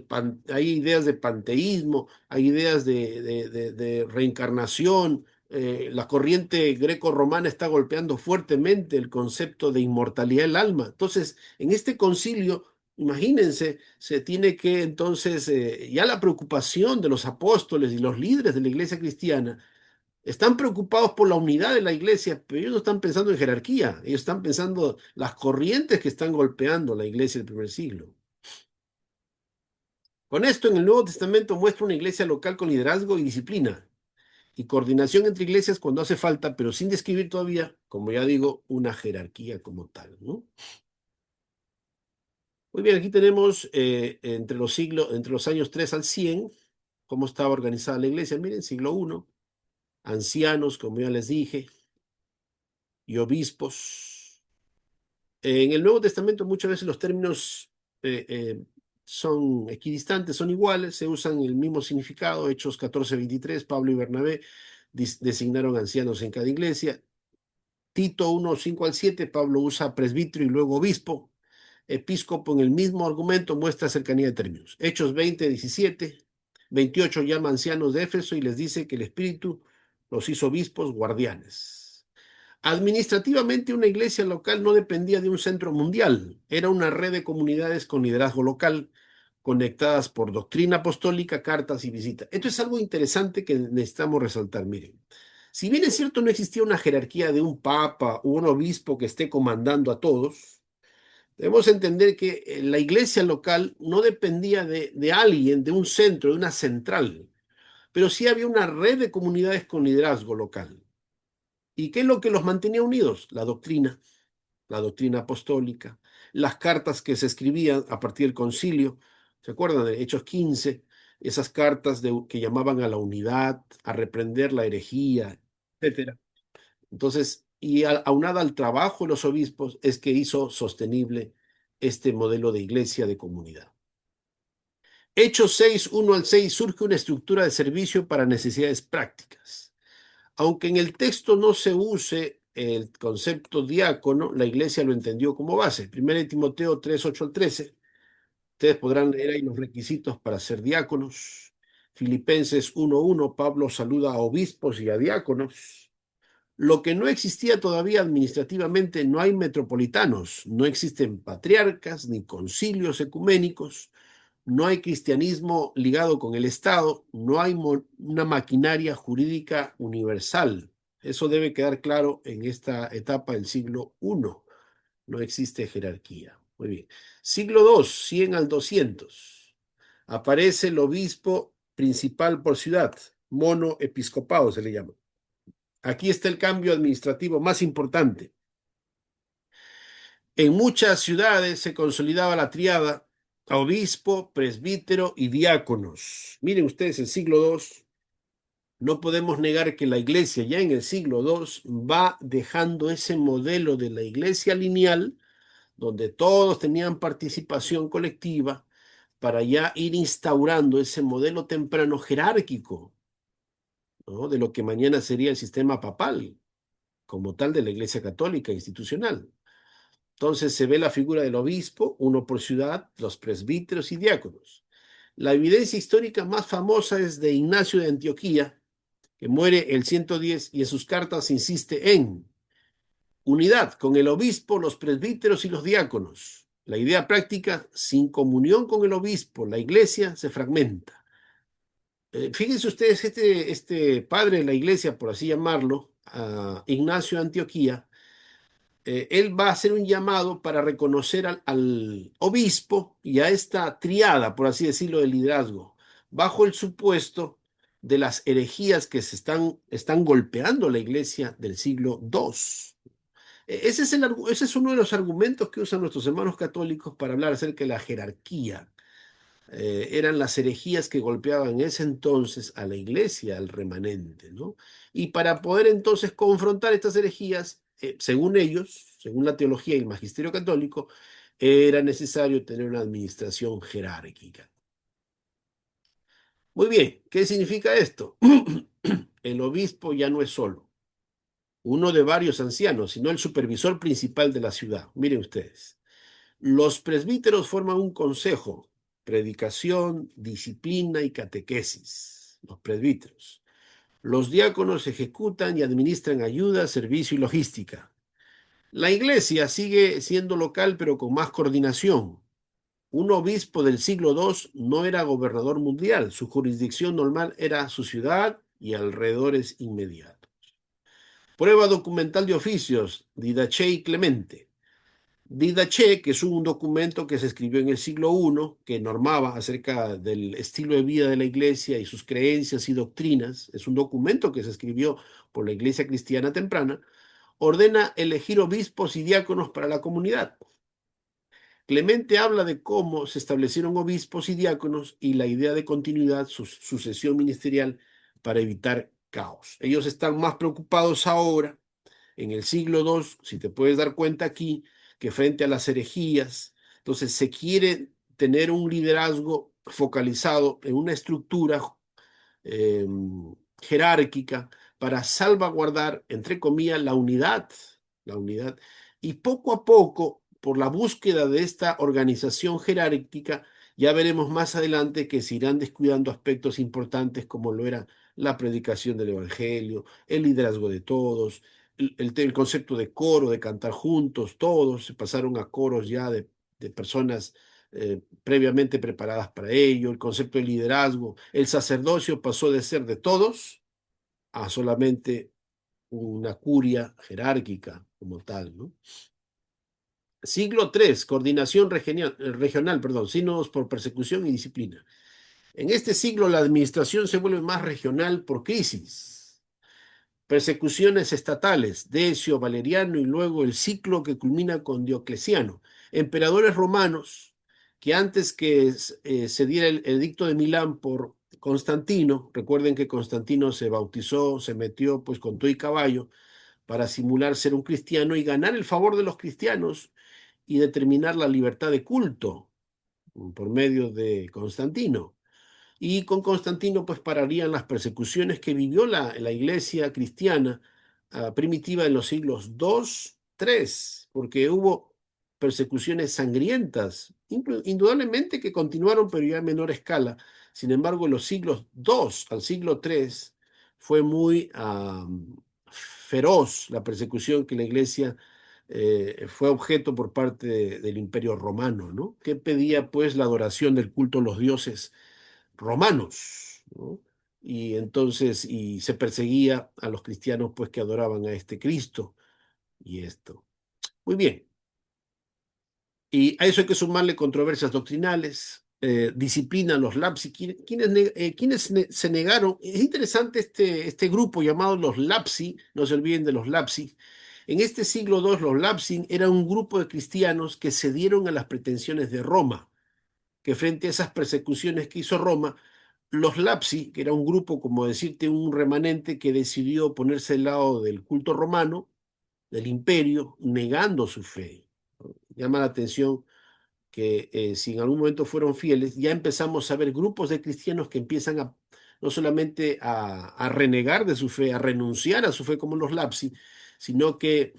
de panteísmo, hay ideas de reencarnación. La corriente greco-romana está golpeando fuertemente el concepto de inmortalidad del alma. Entonces, en este concilio, imagínense, se tiene que entonces, ya la preocupación de los apóstoles y los líderes de la iglesia cristiana están preocupados por la unidad de la iglesia, pero ellos no están pensando en jerarquía, ellos están pensando las corrientes que están golpeando la iglesia del primer siglo. Con esto, en el Nuevo Testamento muestra una iglesia local con liderazgo y disciplina, y coordinación entre iglesias cuando hace falta, pero sin describir todavía, como ya digo, una jerarquía como tal, ¿no? Muy bien, aquí tenemos entre los años 3 al 100 cómo estaba organizada la iglesia. Miren, siglo I, ancianos, como ya les dije, y obispos. En el Nuevo Testamento muchas veces los términos son equidistantes, son iguales, se usan el mismo significado. Hechos 14:23, Pablo y Bernabé designaron ancianos en cada iglesia. Tito 1, 5 al 7, Pablo usa presbítero y luego obispo. Episcopo en el mismo argumento muestra cercanía de términos. Hechos 20:17, 28 llama ancianos de Éfeso y les dice que el Espíritu los hizo obispos guardianes. Administrativamente, una iglesia local no dependía de un centro mundial, era una red de comunidades con liderazgo local, conectadas por doctrina apostólica, cartas y visitas. Esto es algo interesante que necesitamos resaltar. Miren, si bien es cierto no existía una jerarquía de un papa o un obispo que esté comandando a todos, debemos entender que la iglesia local no dependía de alguien, de un centro, de una central, pero sí había una red de comunidades con liderazgo local. ¿Y qué es lo que los mantenía unidos? La doctrina apostólica, las cartas que se escribían a partir del concilio. ¿Se acuerdan de Hechos 15? Esas cartas que llamaban a la unidad, a reprender la herejía, etcétera. Entonces, y aunada al trabajo de los obispos, es que hizo sostenible este modelo de iglesia de comunidad. Hechos 6, 1 al 6, surge una estructura de servicio para necesidades prácticas. Aunque en el texto no se use el concepto diácono, la iglesia lo entendió como base. 1 Timoteo 3, 8 al 13. Ustedes podrán leer ahí los requisitos para ser diáconos. Filipenses 1:1, Pablo saluda a obispos y a diáconos. Lo que no existía todavía administrativamente, no hay metropolitanos, no existen patriarcas ni concilios ecuménicos, no hay cristianismo ligado con el Estado, no hay una maquinaria jurídica universal. Eso debe quedar claro en esta etapa del siglo I. No existe jerarquía. Muy bien. Siglo II, 100 al 200. Aparece el obispo principal por ciudad, monoepiscopado se le llama. Aquí está el cambio administrativo más importante. En muchas ciudades se consolidaba la triada obispo, presbítero y diáconos. Miren ustedes, el siglo II, no podemos negar que la iglesia ya en el siglo II va dejando ese modelo de la iglesia lineal, donde todos tenían participación colectiva, para ya ir instaurando ese modelo temprano jerárquico, ¿no? De lo que mañana sería el sistema papal, como tal de la iglesia católica institucional. Entonces se ve la figura del obispo, uno por ciudad, los presbíteros y diáconos. La evidencia histórica más famosa es de Ignacio de Antioquía, que muere el 110 y en sus cartas insiste en unidad con el obispo, los presbíteros y los diáconos. La idea práctica, sin comunión con el obispo, la iglesia se fragmenta. Fíjense ustedes, este padre de la iglesia, por así llamarlo, Ignacio de Antioquía, él va a hacer un llamado para reconocer al obispo y a esta triada, por así decirlo, de liderazgo, bajo el supuesto de las herejías que están golpeando la iglesia del siglo II. Ese es uno de los argumentos que usan nuestros hermanos católicos para hablar acerca de la jerarquía. Eran las herejías que golpeaban en ese entonces a la iglesia, al remanente, ¿no? Y para poder entonces confrontar estas herejías, según ellos, según la teología y el magisterio católico, era necesario tener una administración jerárquica. Muy bien, ¿qué significa esto? El obispo ya no es solo uno de varios ancianos, sino el supervisor principal de la ciudad. Miren ustedes. Los presbíteros forman un consejo, predicación, disciplina y catequesis. Los presbíteros. Los diáconos ejecutan y administran ayuda, servicio y logística. La iglesia sigue siendo local, pero con más coordinación. Un obispo del siglo II no era gobernador mundial. Su jurisdicción normal era su ciudad y alrededores inmediatos. Prueba documental de oficios, Didache y Clemente. Didache, que es un documento que se escribió en el siglo I, que normaba acerca del estilo de vida de la iglesia y sus creencias y doctrinas, es un documento que se escribió por la iglesia cristiana temprana, ordena elegir obispos y diáconos para la comunidad. Clemente habla de cómo se establecieron obispos y diáconos y la idea de continuidad, sucesión ministerial, para evitar caos. Ellos están más preocupados ahora en el siglo II, si te puedes dar cuenta aquí, que frente a las herejías, entonces se quiere tener un liderazgo focalizado en una estructura eh, jerárquica para salvaguardar, entre comillas, la unidad, y poco a poco, por la búsqueda de esta organización jerárquica, ya veremos más adelante que se irán descuidando aspectos importantes como lo era la predicación del Evangelio, el liderazgo de todos, el concepto de coro, de cantar juntos, todos se pasaron a coros ya de personas previamente preparadas para ello, el concepto de liderazgo, el sacerdocio pasó de ser de todos a solamente una curia jerárquica como tal, ¿no? Siglo III, coordinación regional, perdón, sínodos por persecución y disciplina. En este siglo la administración se vuelve más regional por crisis. Persecuciones estatales, Decio, Valeriano y luego el ciclo que culmina con Diocleciano. Emperadores romanos que antes que se diera el edicto de Milán por Constantino, recuerden que Constantino se bautizó, se metió pues con todo y caballo para simular ser un cristiano y ganar el favor de los cristianos y determinar la libertad de culto por medio de Constantino. Y con Constantino pues pararían las persecuciones que vivió la iglesia cristiana primitiva en los siglos II, III, porque hubo persecuciones sangrientas, indudablemente que continuaron, pero ya a menor escala. Sin embargo, en los siglos II al siglo III fue muy feroz la persecución que la iglesia fue objeto por parte del Imperio Romano, ¿no? Que pedía pues la adoración del culto a los dioses romanos, ¿no? Y entonces, y se perseguía a los cristianos pues que adoraban a este Cristo y esto. Muy bien. Y a eso hay que sumarle controversias doctrinales, disciplina, los lapsi. ¿Quiénes se negaron? Es interesante este grupo llamado los lapsi, no se olviden de los lapsi. En este siglo II, los lapsi eran un grupo de cristianos que cedieron a las pretensiones de Roma, que frente a esas persecuciones que hizo Roma, los lapsi, que era un grupo, como decirte, un remanente que decidió ponerse al lado del culto romano, del imperio, negando su fe. Llama la atención que si en algún momento fueron fieles, ya empezamos a ver grupos de cristianos que empiezan a no solamente a renegar de su fe, a renunciar a su fe como los lapsi, sino que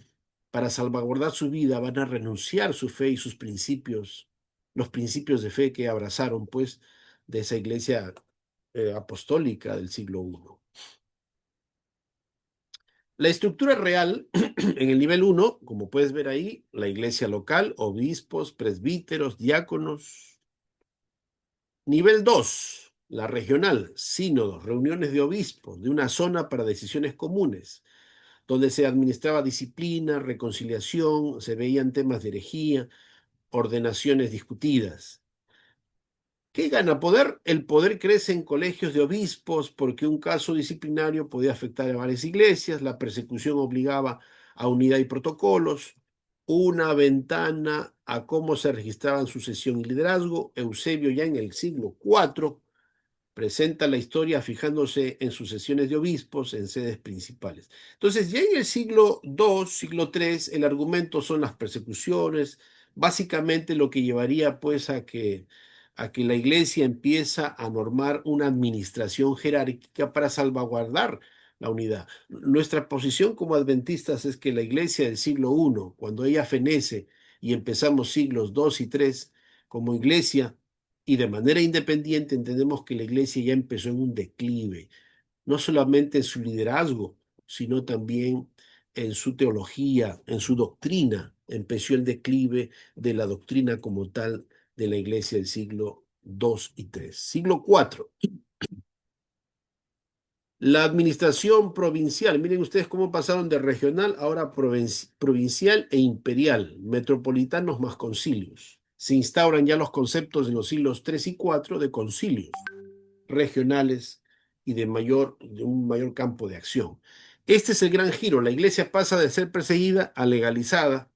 para salvaguardar su vida van a renunciar su fe y sus principios, los principios de fe que abrazaron pues de esa iglesia apostólica del siglo I. La estructura real, en el nivel 1, como puedes ver ahí, la iglesia local, obispos, presbíteros, diáconos. Nivel 2, la regional, sínodos, reuniones de obispos de una zona para decisiones comunes, donde se administraba disciplina, reconciliación, se veían temas de herejía, ordenaciones discutidas. ¿Qué gana poder? El poder crece en colegios de obispos porque un caso disciplinario podía afectar a varias iglesias, la persecución obligaba a unidad y protocolos, una ventana a cómo se registraban sucesión y liderazgo. Eusebio ya en el siglo IV presenta la historia fijándose en sucesiones de obispos en sedes principales. Entonces, ya en el siglo II, siglo III, el argumento son las persecuciones, básicamente lo que llevaría pues a que la iglesia empieza a normar una administración jerárquica para salvaguardar la unidad. Nuestra posición como adventistas es que la iglesia del siglo I, cuando ella fenece y empezamos siglos II y III, como iglesia, y de manera independiente entendemos que la iglesia ya empezó en un declive, no solamente en su liderazgo, sino también en su teología, en su doctrina. Empezó el declive de la doctrina como tal de la iglesia del siglo II y III. Siglo IV. La administración provincial, miren ustedes cómo pasaron de regional ahora provincial e imperial, metropolitanos más concilios. Se instauran ya los conceptos en los siglos III y IV de concilios regionales y de un mayor campo de acción. Este es el gran giro. La iglesia pasa de ser perseguida a legalizada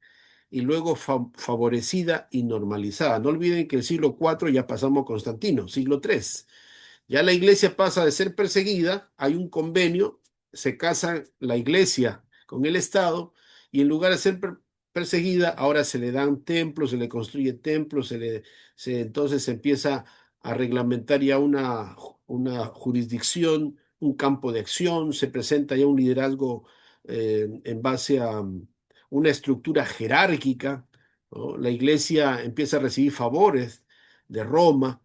y luego favorecida y normalizada. No olviden que el siglo IV ya pasamos a Constantino, siglo III. Ya la iglesia pasa de ser perseguida, hay un convenio, se casa la iglesia con el Estado y en lugar de ser perseguida, ahora se le dan templos, se le construye templos, entonces se empieza a reglamentar ya una jurisdicción, un campo de acción, se presenta ya un liderazgo en base a una estructura jerárquica, ¿no? La iglesia empieza a recibir favores de Roma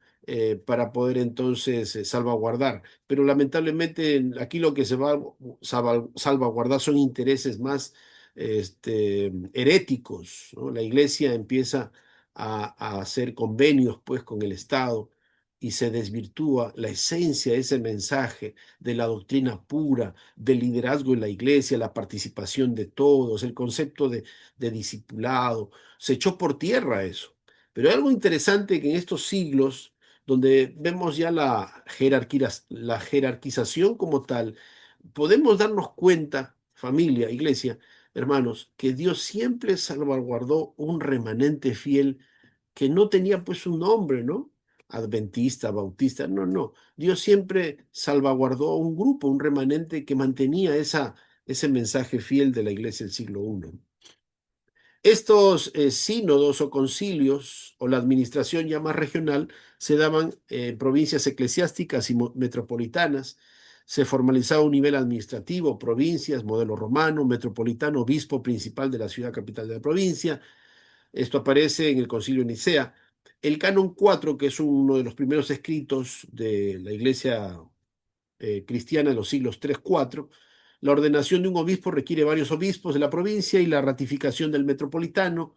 para poder entonces salvaguardar. Pero lamentablemente aquí lo que se va a salvaguardar son intereses más heréticos, ¿no? La iglesia empieza a hacer convenios pues con el Estado y se desvirtúa la esencia de ese mensaje de la doctrina pura, del liderazgo en la iglesia, la participación de todos, el concepto de discipulado. Se echó por tierra eso. Pero hay algo interesante que en estos siglos donde vemos ya la jerarquización como tal, podemos darnos cuenta, familia, iglesia, hermanos, que Dios siempre salvaguardó un remanente fiel que no tenía pues un nombre, ¿no? Adventista, bautista, no, no. Dios siempre salvaguardó un grupo, un remanente que mantenía ese mensaje fiel de la iglesia del siglo I. Estos sínodos o concilios o la administración ya más regional se daban en provincias eclesiásticas y metropolitanas. Se formalizaba un nivel administrativo, provincias, modelo romano, metropolitano, obispo principal de la ciudad capital de la provincia. Esto aparece en el Concilio de Nicea. El Canon 4, que es uno de los primeros escritos de la Iglesia cristiana de los siglos 3-4, la ordenación de un obispo requiere varios obispos de la provincia y la ratificación del metropolitano.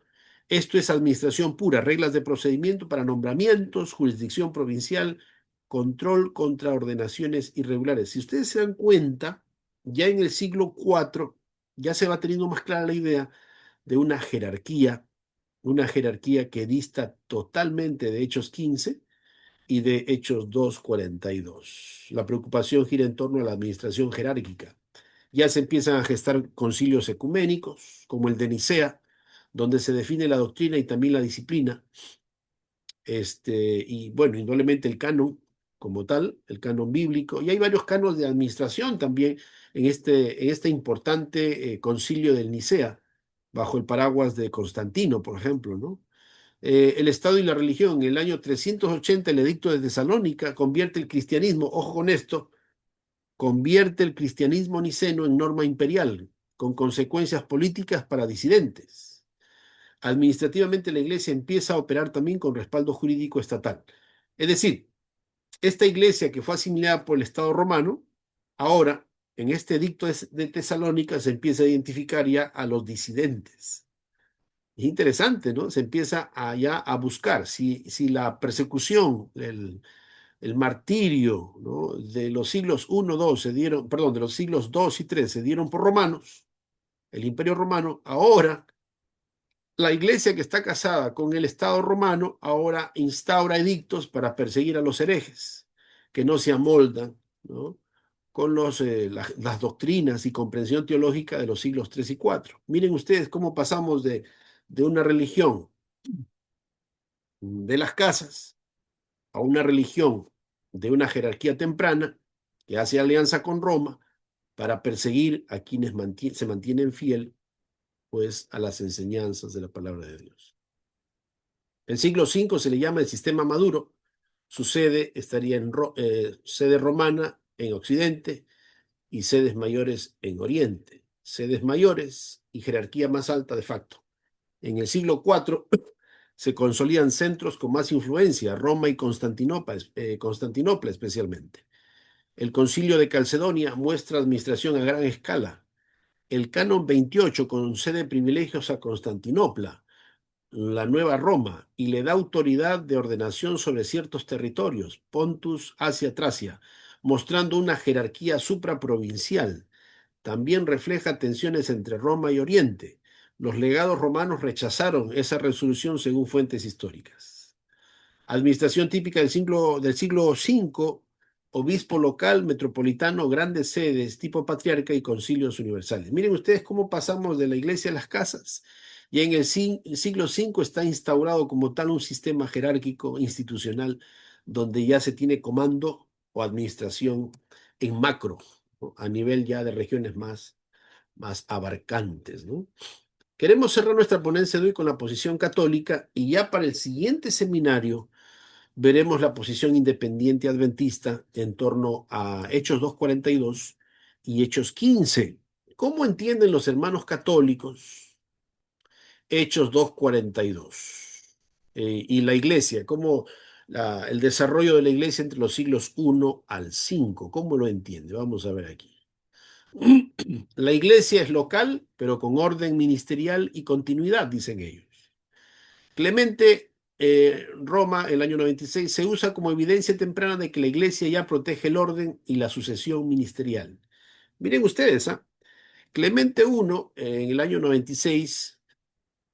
Esto es administración pura, reglas de procedimiento para nombramientos, jurisdicción provincial, control contra ordenaciones irregulares. Si ustedes se dan cuenta, ya en el siglo IV ya se va teniendo más clara la idea de una jerarquía que dista totalmente de Hechos 15 y de Hechos 2:42. La preocupación gira en torno a la administración jerárquica. Ya se empiezan a gestar concilios ecuménicos, como el de Nicea, donde se define la doctrina y también la disciplina. Y bueno, indudablemente el canon como tal, el canon bíblico, y hay varios cánones de administración también en este importante concilio del Nicea, bajo el paraguas de Constantino, por ejemplo, ¿no? El Estado y la religión. En el año 380, el edicto de Tesalónica convierte el cristianismo, ojo con esto, convierte el cristianismo niceno en norma imperial, con consecuencias políticas para disidentes. Administrativamente, la iglesia empieza a operar también con respaldo jurídico estatal. Es decir, esta iglesia que fue asimilada por el Estado romano, ahora, en este edicto de Tesalónica, se empieza a identificar ya a los disidentes. Es interesante, ¿no? Se empieza ya a buscar si la persecución, el martirio, ¿no? de los siglos I, 2 se dieron, perdón, de los siglos 2 y 3 se dieron por romanos, el Imperio Romano. Ahora la iglesia que está casada con el Estado romano ahora instaura edictos para perseguir a los herejes, que no se amoldan, ¿no? con las doctrinas y comprensión teológica de los siglos 3 y 4. Miren ustedes cómo pasamos de una religión de las casas a una religión de una jerarquía temprana que hace alianza con Roma para perseguir a quienes se mantienen fiel pues a las enseñanzas de la palabra de Dios. El siglo V se le llama el sistema maduro. Su sede estaría en sede romana en Occidente y sedes mayores en Oriente. Sedes mayores y jerarquía más alta de facto. En el siglo IV se consolidan centros con más influencia, Roma y Constantinopla especialmente. El Concilio de Calcedonia muestra administración a gran escala. El Canon 28 concede privilegios a Constantinopla, la Nueva Roma, y le da autoridad de ordenación sobre ciertos territorios, Pontus, Asia, Tracia, mostrando una jerarquía supraprovincial. También refleja tensiones entre Roma y Oriente. Los legados romanos rechazaron esa resolución según fuentes históricas. Administración típica del siglo V, obispo local, metropolitano, grandes sedes, tipo patriarca y concilios universales. Miren ustedes cómo pasamos de la iglesia a las casas. Y en el siglo V está instaurado como tal un sistema jerárquico institucional donde ya se tiene comando o administración en macro, ¿no? A nivel ya de regiones más abarcantes, ¿no? Queremos cerrar nuestra ponencia de hoy con la posición católica y ya para el siguiente seminario veremos la posición independiente adventista en torno a Hechos 2:42 y Hechos 15. ¿Cómo entienden los hermanos católicos Hechos 2:42? Y la iglesia, ¿cómo el desarrollo de la iglesia entre los siglos 1 al 5? ¿Cómo lo entiende? Vamos a ver aquí. La iglesia es local, pero con orden ministerial y continuidad, dicen ellos. Clemente, Roma, el año 96, se usa como evidencia temprana de que la iglesia ya protege el orden y la sucesión ministerial. Miren ustedes, ¿ah? Clemente I, en el año 96,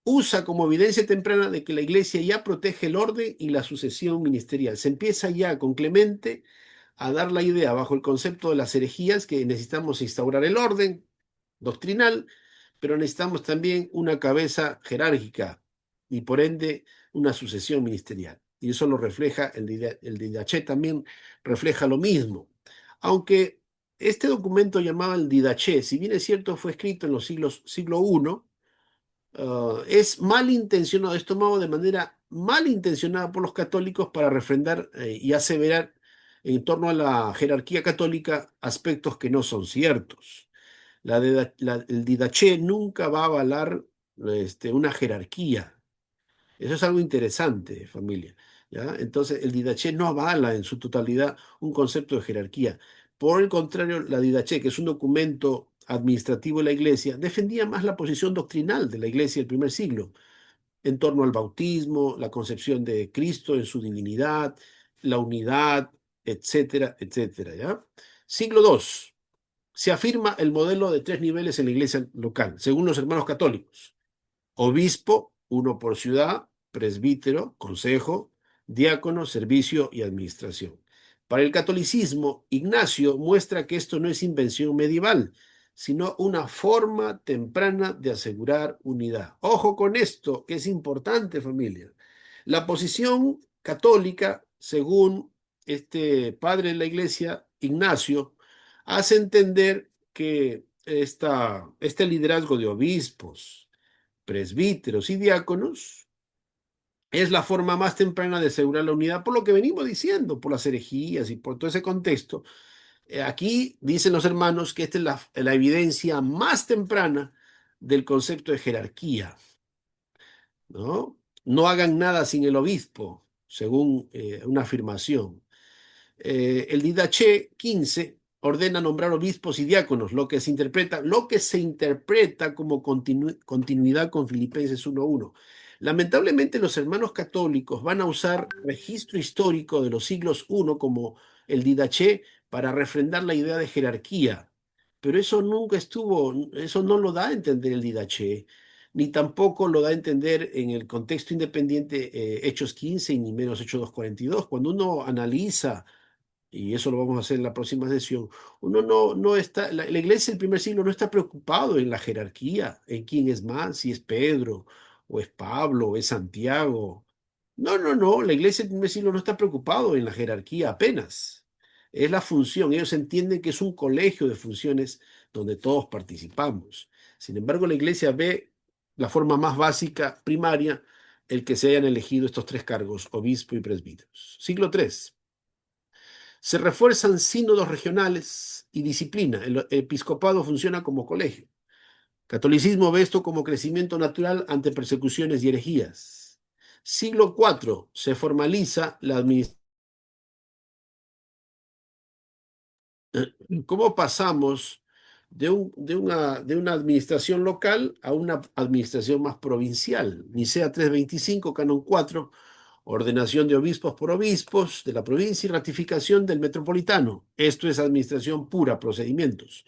usa como evidencia temprana de que la iglesia ya protege el orden y la sucesión ministerial. Se empieza ya con Clemente a dar la idea bajo el concepto de las herejías que necesitamos instaurar el orden doctrinal, pero necesitamos también una cabeza jerárquica y por ende una sucesión ministerial. Y eso lo refleja, el Didaché también refleja lo mismo. Aunque este documento llamado el Didaché, si bien es cierto fue escrito en los siglo I, es malintencionado, es tomado de manera malintencionada por los católicos para refrendar y aseverar en torno a la jerarquía católica aspectos que no son ciertos. El Didache nunca va a avalar una jerarquía. Eso es algo interesante, familia. ¿Ya? Entonces, el Didache no avala en su totalidad un concepto de jerarquía. Por el contrario, la Didache, que es un documento administrativo de la Iglesia, defendía más la posición doctrinal de la Iglesia del primer siglo, en torno al bautismo, la concepción de Cristo en su divinidad, la unidad, etcétera, etcétera. ¿Ya? Siglo II. Se afirma el modelo de tres niveles en la Iglesia local, según los hermanos católicos. Obispo, uno por ciudad, presbítero, consejo, diácono, servicio y administración. Para el catolicismo, Ignacio muestra que esto no es invención medieval, sino una forma temprana de asegurar unidad. Ojo con esto, que es importante, familia. La posición católica, según este padre de la iglesia, Ignacio, hace entender que este liderazgo de obispos, presbíteros y diáconos es la forma más temprana de asegurar la unidad, por lo que venimos diciendo, por las herejías y por todo ese contexto. Aquí dicen los hermanos que esta es la evidencia más temprana del concepto de jerarquía, ¿no? No hagan nada sin el obispo, según una afirmación. El Didache 15 ordena nombrar obispos y diáconos, lo que se interpreta como continuidad con Filipenses 1:1. Lamentablemente, los hermanos católicos van a usar registro histórico de los siglos I como el Didache para refrendar la idea de jerarquía, pero eso nunca estuvo, eso no lo da a entender el Didache, ni tampoco lo da a entender en el contexto independiente Hechos 15 y ni menos Hechos 2:42. Cuando uno analiza, y eso lo vamos a hacer en la próxima sesión, uno no está, la iglesia del primer siglo no está preocupado en la jerarquía, en quién es más, si es Pedro, o es Pablo, o es Santiago. No, no, no, la iglesia del primer siglo no está preocupado en la jerarquía apenas. Es la función, ellos entienden que es un colegio de funciones donde todos participamos. Sin embargo, la iglesia ve la forma más básica, primaria, el que se hayan elegido estos tres cargos, obispo y presbíteros. Siglo III. Se refuerzan sínodos regionales y disciplina. El episcopado funciona como colegio. Catolicismo ve esto como crecimiento natural ante persecuciones y herejías. Siglo IV. Se formaliza la administración. ¿Cómo pasamos de una administración local a una administración más provincial? Nicea 325, canon 4, ordenación de obispos por obispos de la provincia y ratificación del metropolitano. Esto es administración pura, procedimientos.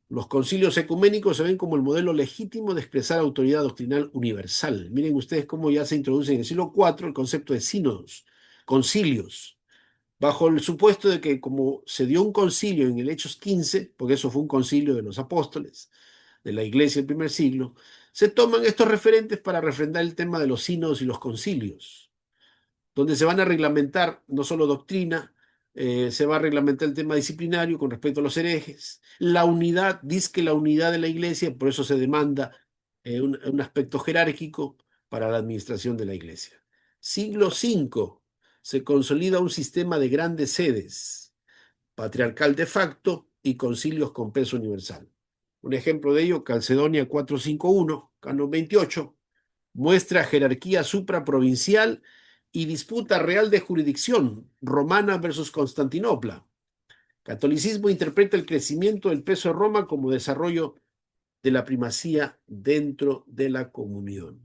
Los concilios ecuménicos se ven como el modelo legítimo de expresar autoridad doctrinal universal. Miren ustedes cómo ya se introduce en el siglo IV el concepto de sínodos, concilios, bajo el supuesto de que como se dio un concilio en el Hechos 15, porque eso fue un concilio de los apóstoles, de la iglesia del primer siglo, se toman estos referentes para refrendar el tema de los sínodos y los concilios, donde se van a reglamentar no solo doctrina, se va a reglamentar el tema disciplinario con respecto a los herejes, la unidad, dice que la unidad de la iglesia, por eso se demanda un aspecto jerárquico para la administración de la iglesia. Siglo V, se consolida un sistema de grandes sedes, patriarcal de facto y concilios con peso universal. Un ejemplo de ello, Calcedonia 451, canon 28, muestra jerarquía supraprovincial y disputa real de jurisdicción, Romana versus Constantinopla. Catolicismo interpreta el crecimiento del peso de Roma como desarrollo de la primacía dentro de la comunión.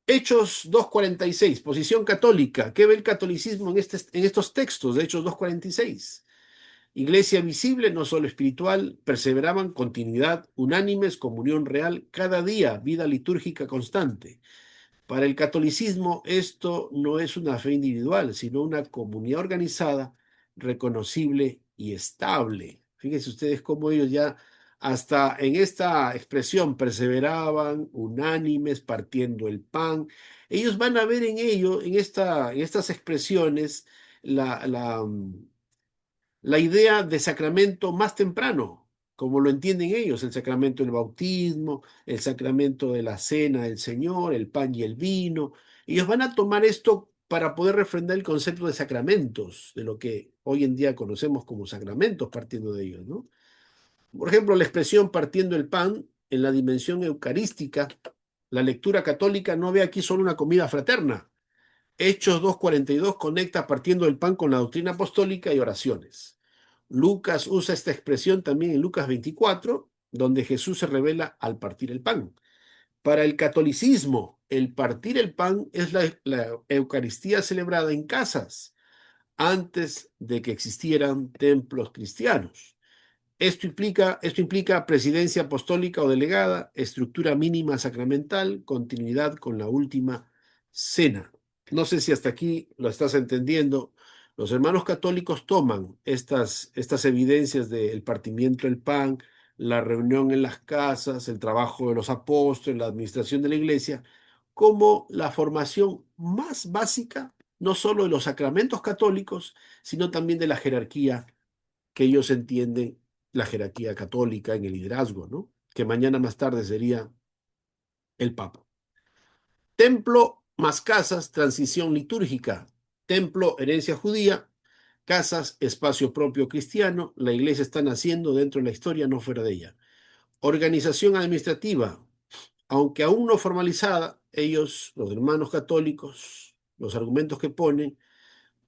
Hechos 2:46, posición católica. ¿Qué ve el catolicismo en estos textos de Hechos 2:46? Iglesia visible, no solo espiritual, perseveraban, continuidad, unánimes, comunión real, cada día, vida litúrgica constante. Para el catolicismo, esto no es una fe individual, sino una comunidad organizada, reconocible y estable. Fíjense ustedes cómo ellos ya, hasta en esta expresión, perseveraban, unánimes, partiendo el pan. Ellos van a ver en ello, en estas expresiones, la idea de sacramento más temprano, como lo entienden ellos, el sacramento del bautismo, el sacramento de la cena del Señor, el pan y el vino. Ellos van a tomar esto para poder refrendar el concepto de sacramentos, de lo que hoy en día conocemos como sacramentos, partiendo de ellos, ¿no? Por ejemplo, la expresión partiendo el pan en la dimensión eucarística, la lectura católica no ve aquí solo una comida fraterna. Hechos 2:42 conecta partiendo el pan con la doctrina apostólica y oraciones. Lucas usa esta expresión también en Lucas 24, donde Jesús se revela al partir el pan. Para el catolicismo, el partir el pan es la Eucaristía celebrada en casas, antes de que existieran templos cristianos. Esto implica presidencia apostólica o delegada, estructura mínima sacramental, continuidad con la última cena. No sé si hasta aquí lo estás entendiendo. Los hermanos católicos toman estas evidencias del partimiento del pan, la reunión en las casas, el trabajo de los apóstoles, la administración de la iglesia, como la formación más básica, no solo de los sacramentos católicos, sino también de la jerarquía que ellos entienden la jerarquía católica en el liderazgo, ¿no? Que mañana más tarde sería el Papa. Templo más casas, transición litúrgica. Templo, herencia judía. Casas, espacio propio cristiano. La iglesia está naciendo dentro de la historia, no fuera de ella. Organización administrativa. Aunque aún no formalizada, ellos, los hermanos católicos, los argumentos que ponen,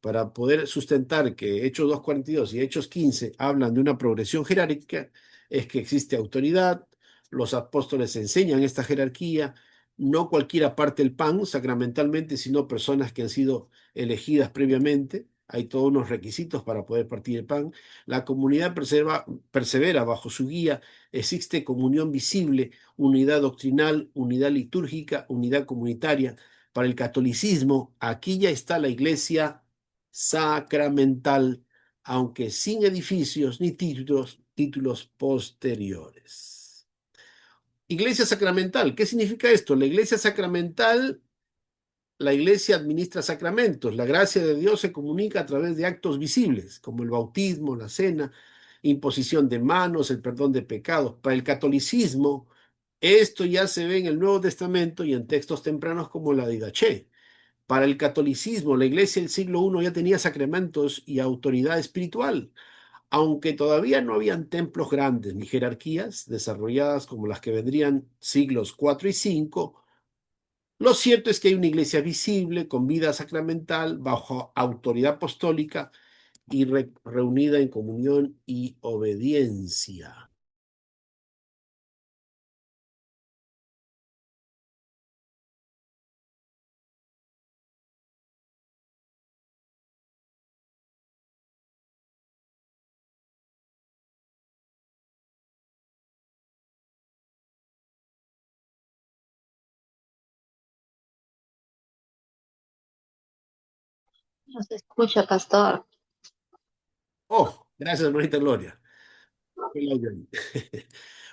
para poder sustentar que Hechos 2:42 y Hechos 15 hablan de una progresión jerárquica, es que existe autoridad, los apóstoles enseñan esta jerarquía, no cualquiera parte el pan sacramentalmente, sino personas que han sido elegidas previamente. Hay todos unos requisitos para poder partir el pan. La comunidad persevera bajo su guía. Existe comunión visible, unidad doctrinal, unidad litúrgica, unidad comunitaria. Para el catolicismo, aquí ya está la iglesia sacramental, aunque sin edificios ni títulos posteriores. Iglesia sacramental, ¿qué significa esto? La iglesia sacramental, la iglesia administra sacramentos, la gracia de Dios se comunica a través de actos visibles, como el bautismo, la cena, imposición de manos, el perdón de pecados. Para el catolicismo, esto ya se ve en el Nuevo Testamento y en textos tempranos como la Didaché. Para el catolicismo, la iglesia del siglo I ya tenía sacramentos y autoridad espiritual, aunque todavía no habían templos grandes ni jerarquías desarrolladas como las que vendrían siglos IV y V. Lo cierto es que hay una iglesia visible, con vida sacramental, bajo autoridad apostólica y reunida en comunión y obediencia.
No se escucha, pastor.
Oh, gracias, hermanita Gloria.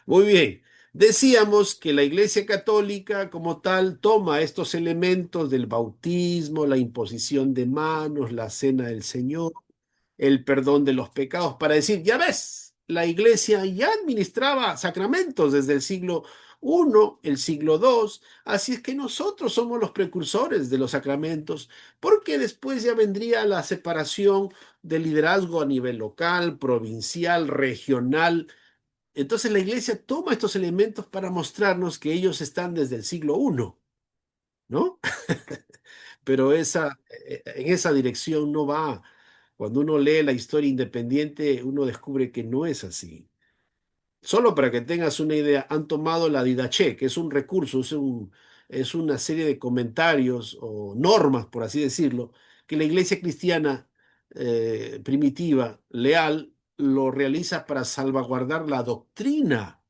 Muy bien. Decíamos que la Iglesia Católica como tal toma estos elementos del bautismo, la imposición de manos, la cena del Señor, el perdón de los pecados, para decir, ya ves, la Iglesia ya administraba sacramentos desde el siglo I, el siglo II, así es que nosotros somos los precursores de los sacramentos, porque después ya vendría la separación del liderazgo a nivel local, provincial, regional. Entonces la iglesia toma estos elementos para mostrarnos que ellos están desde el siglo I, ¿no? Pero en esa dirección no va. Cuando uno lee la historia independiente, uno descubre que no es así. Solo para que tengas una idea, han tomado la Didaché, que es un recurso, es una serie de comentarios o normas, por así decirlo, que la iglesia cristiana primitiva, leal, lo realiza para salvaguardar la doctrina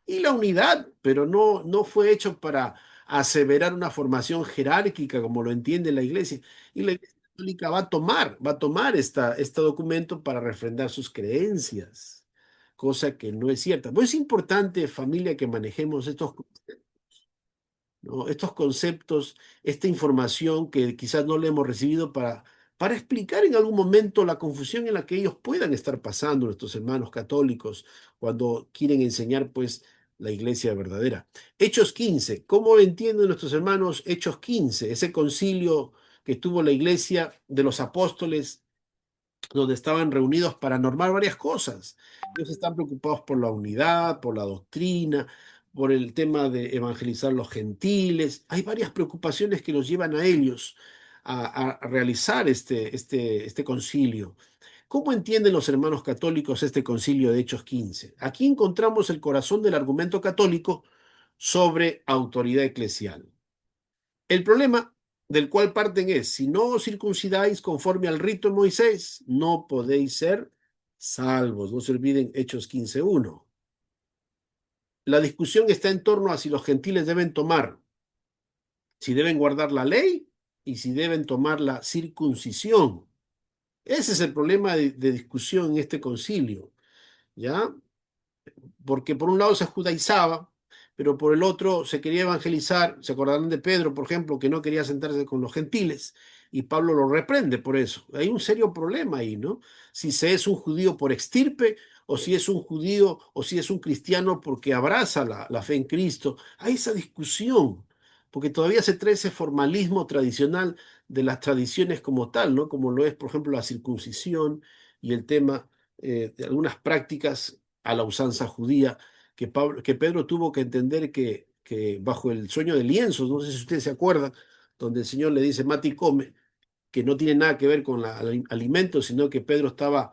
y la unidad, pero no fue hecho para aseverar una formación jerárquica como lo entiende la iglesia. Y la iglesia católica va a tomar este documento para refrendar sus creencias, cosa que no es cierta. Pues es importante, familia, que manejemos estos, ¿no? Estos conceptos, esta información que quizás no le hemos recibido para explicar en algún momento la confusión en la que ellos puedan estar pasando, nuestros hermanos católicos, cuando quieren enseñar, pues, la iglesia verdadera. Hechos 15, ¿cómo entienden nuestros hermanos Hechos 15, ese concilio que tuvo la iglesia de los apóstoles, donde estaban reunidos para normar varias cosas. Ellos están preocupados por la unidad, por la doctrina, por el tema de evangelizar los gentiles. Hay varias preocupaciones que los llevan a ellos a realizar este concilio. ¿Cómo entienden los hermanos católicos este concilio de Hechos 15? Aquí encontramos el corazón del argumento católico sobre autoridad eclesial. El problema del cual parten es, si no os circuncidáis conforme al rito de Moisés, no podéis ser salvos. No se olviden Hechos 15:1. La discusión está en torno a si los gentiles deben tomar, si deben guardar la ley y si deben tomar la circuncisión. Ese es el problema de discusión en este concilio, ¿ya? Porque por un lado se judaizaba, pero por el otro se quería evangelizar. Se acordarán de Pedro, por ejemplo, que no quería sentarse con los gentiles, y Pablo lo reprende por eso. Hay un serio problema ahí, ¿no? Si se es un judío por extirpe, o si es un judío, o si es un cristiano porque abraza la fe en Cristo. Hay esa discusión, porque todavía se trae ese formalismo tradicional de las tradiciones como tal, ¿no? Como lo es, por ejemplo, la circuncisión y el tema de algunas prácticas a la usanza judía, que Pedro tuvo que entender que bajo el sueño de lienzos, no sé si ustedes se acuerdan, donde el Señor le dice, mate y come, que no tiene nada que ver con el alimento, sino que Pedro estaba,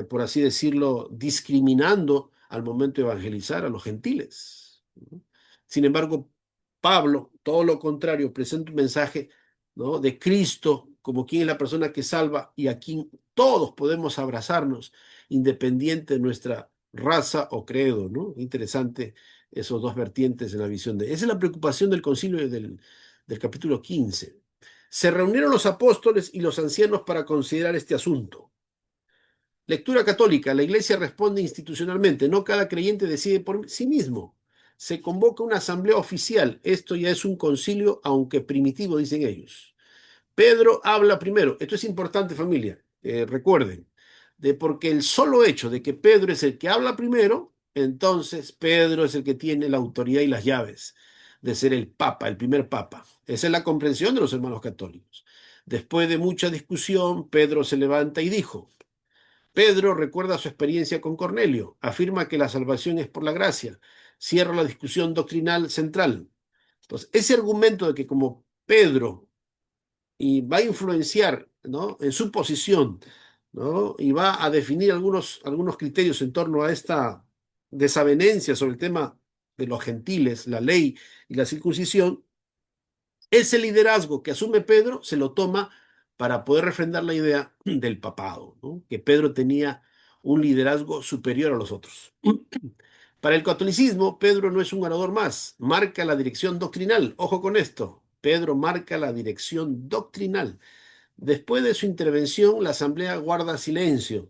por así decirlo, discriminando al momento de evangelizar a los gentiles. Sin embargo, Pablo, todo lo contrario, presenta un mensaje, ¿no?, de Cristo como quien es la persona que salva y a quien todos podemos abrazarnos, independiente de nuestra raza o credo, ¿no? Interesante esos dos vertientes en la visión de... Esa es la preocupación del concilio del capítulo 15. Se reunieron los apóstoles y los ancianos para considerar este asunto. Lectura católica. La Iglesia responde institucionalmente. No cada creyente decide por sí mismo. Se convoca una asamblea oficial. Esto ya es un concilio, aunque primitivo, dicen ellos. Pedro habla primero. Esto es importante, familia. Recuerden, porque el solo hecho de que Pedro es el que habla primero, entonces Pedro es el que tiene la autoridad y las llaves de ser el papa, el primer papa. Esa es la comprensión de los hermanos católicos. Después de mucha discusión, Pedro se levanta y dijo, Pedro recuerda su experiencia con Cornelio, afirma que la salvación es por la gracia, cierra la discusión doctrinal central. Entonces, ese argumento de que como Pedro y va a influenciar, ¿no?, en su posición, ¿no?, y va a definir algunos criterios en torno a esta desavenencia sobre el tema de los gentiles, la ley y la circuncisión, ese liderazgo que asume Pedro se lo toma para poder refrendar la idea del papado, ¿no?, que Pedro tenía un liderazgo superior a los otros. Para el catolicismo, Pedro no es un orador más, marca la dirección doctrinal. Ojo con esto, Pedro marca la dirección doctrinal. Después de su intervención, la asamblea guarda silencio.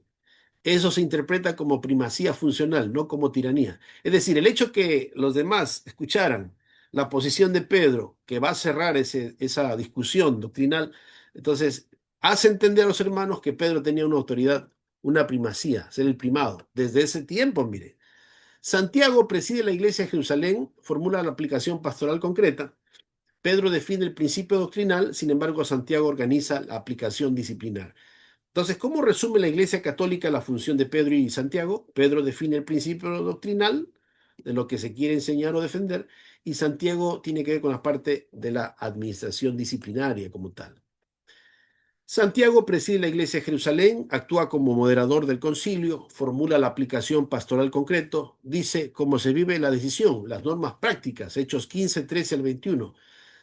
Eso se interpreta como primacía funcional, no como tiranía. Es decir, el hecho que los demás escucharan la posición de Pedro, que va a cerrar esa discusión doctrinal, entonces hace entender a los hermanos que Pedro tenía una autoridad, una primacía, ser el primado. Desde ese tiempo, mire. Santiago preside la iglesia de Jerusalén, formula la aplicación pastoral concreta. Pedro define el principio doctrinal, sin embargo, Santiago organiza la aplicación disciplinar. Entonces, ¿cómo resume la Iglesia Católica la función de Pedro y Santiago? Pedro define el principio doctrinal de lo que se quiere enseñar o defender, y Santiago tiene que ver con la parte de la administración disciplinaria como tal. Santiago preside la Iglesia de Jerusalén, actúa como moderador del concilio, formula la aplicación pastoral concreto, dice cómo se vive la decisión, las normas prácticas, Hechos 15, 13 al 21.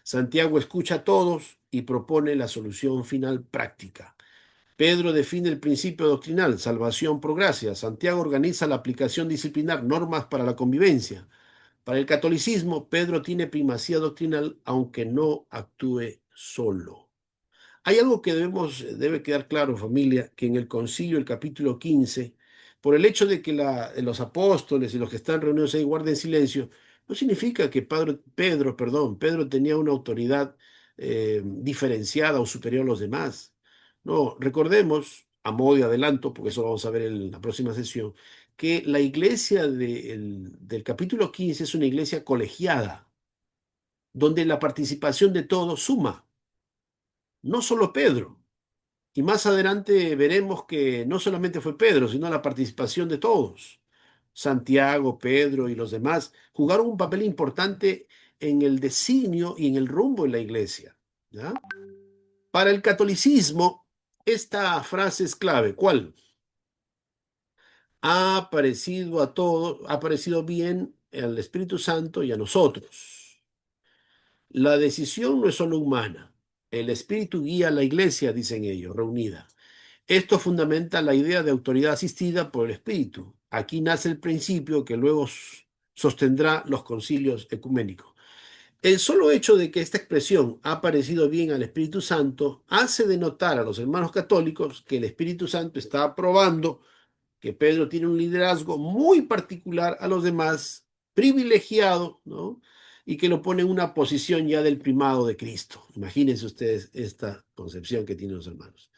Santiago escucha a todos y propone la solución final práctica. Pedro define el principio doctrinal, salvación por gracia. Santiago organiza la aplicación disciplinar, normas para la convivencia. Para el catolicismo, Pedro tiene primacía doctrinal, aunque no actúe solo. Hay algo que debe quedar claro, familia, que en el concilio, el capítulo 15, por el hecho de que los apóstoles y los que están reunidos ahí guarden silencio, no significa que Pedro tenía una autoridad diferenciada o superior a los demás. No, recordemos, a modo de adelanto, porque eso lo vamos a ver en la próxima sesión, que la iglesia del capítulo 15 es una iglesia colegiada, donde la participación de todos suma. no solo Pedro. Y más adelante veremos que no solamente fue Pedro, sino la participación de todos. Santiago, Pedro y los demás jugaron un papel importante en el designio y en el rumbo de la iglesia. ¿Ya? Para el catolicismo, esta frase es clave. ¿Cuál? Ha parecido a todos, ha parecido bien al Espíritu Santo y a nosotros. La decisión no es solo humana. El Espíritu guía a la iglesia, dicen ellos, reunida. Esto fundamenta la idea de autoridad asistida por el Espíritu. Aquí nace el principio que luego sostendrá los concilios ecuménicos. El solo hecho de que esta expresión ha parecido bien al Espíritu Santo hace denotar a los hermanos católicos que el Espíritu Santo está aprobando que Pedro tiene un liderazgo muy particular a los demás, privilegiado, ¿no? Y que lo pone en una posición ya del primado de Cristo. Imagínense ustedes esta concepción que tienen los hermanos.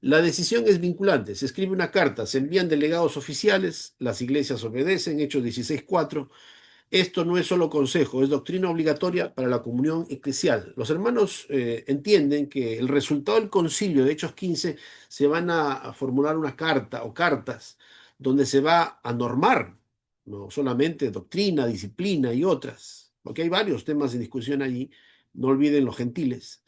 La decisión es vinculante. Se escribe una carta, se envían delegados oficiales, las iglesias obedecen, Hechos 16:4. Esto no es solo consejo, es doctrina obligatoria para la comunión eclesial. Los hermanos entienden que el resultado del concilio de Hechos 15 se van a formular una carta o cartas donde se va a normar, no solamente doctrina, disciplina y otras, porque hay varios temas en discusión allí, no olviden los gentiles.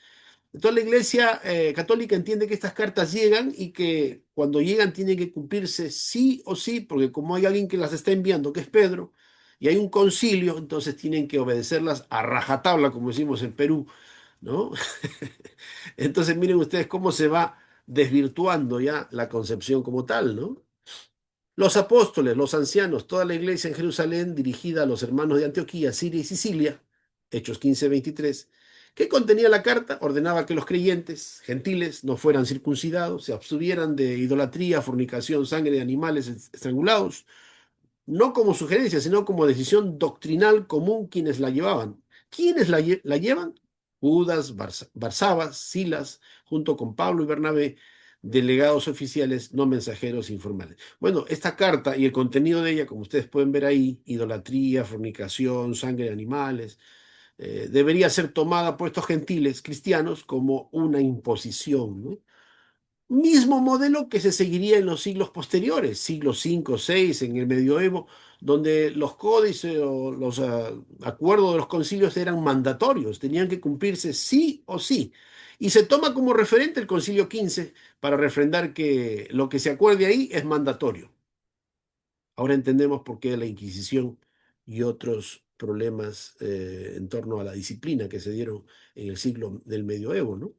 Entonces la Iglesia Católica entiende que estas cartas llegan y que cuando llegan tienen que cumplirse sí o sí, porque como hay alguien que las está enviando, que es Pedro, y hay un concilio, entonces tienen que obedecerlas a rajatabla, como decimos en Perú, ¿no? Entonces miren ustedes cómo se va desvirtuando ya la concepción como tal, ¿no? Los apóstoles, los ancianos, toda la iglesia en Jerusalén dirigida a los hermanos de Antioquía, Siria y Sicilia, Hechos 15:23, ¿qué contenía la carta? Ordenaba que los creyentes gentiles no fueran circuncidados, se abstuvieran de idolatría, fornicación, sangre de animales estrangulados, no como sugerencia, sino como decisión doctrinal común quienes la llevaban. ¿Quiénes la llevan? Judas, Barsabas, Silas, junto con Pablo y Bernabé, delegados oficiales, no mensajeros informales. Bueno, esta carta y el contenido de ella, como ustedes pueden ver ahí, idolatría, fornicación, sangre de animales, debería ser tomada por estos gentiles cristianos como una imposición, ¿no? Mismo modelo que se seguiría en los siglos posteriores, siglos 5, 6, en el medioevo, donde los códices o los acuerdos de los concilios eran mandatorios, tenían que cumplirse sí o sí. Y se toma como referente el concilio 15 para refrendar que lo que se acuerde ahí es mandatorio. Ahora entendemos por qué la Inquisición y otros problemas en torno a la disciplina que se dieron en el siglo del medioevo, ¿no?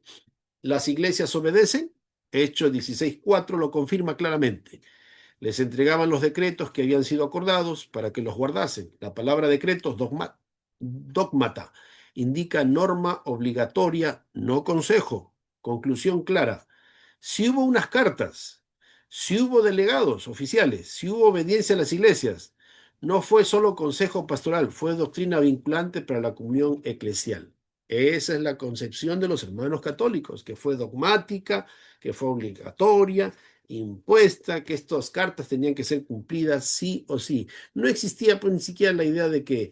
Las iglesias obedecen. Hechos 16:4 lo confirma claramente. Les entregaban los decretos que habían sido acordados para que los guardasen. La palabra decretos, dogmata, indica norma obligatoria, no consejo. Conclusión clara. Si hubo unas cartas, si hubo delegados oficiales, si hubo obediencia a las iglesias, no fue solo consejo pastoral, fue doctrina vinculante para la comunión eclesial. Esa es la concepción de los hermanos católicos, que fue dogmática, que fue obligatoria, impuesta, que estas cartas tenían que ser cumplidas sí o sí. No existía pues, ni siquiera la idea de que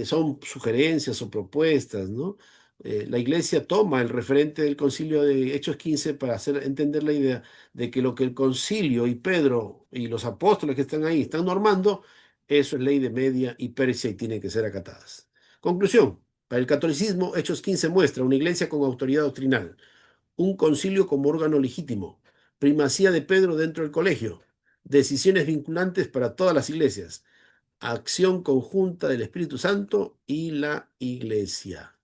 son sugerencias o propuestas, ¿no? La Iglesia toma el referente del concilio de Hechos 15 para hacer entender la idea de que lo que el concilio y Pedro y los apóstoles que están ahí están normando, eso es ley de media y persia y tienen que ser acatadas. Conclusión. Para el catolicismo, Hechos 15 muestra una iglesia con autoridad doctrinal, un concilio como órgano legítimo, primacía de Pedro dentro del colegio, decisiones vinculantes para todas las iglesias, acción conjunta del Espíritu Santo y la iglesia.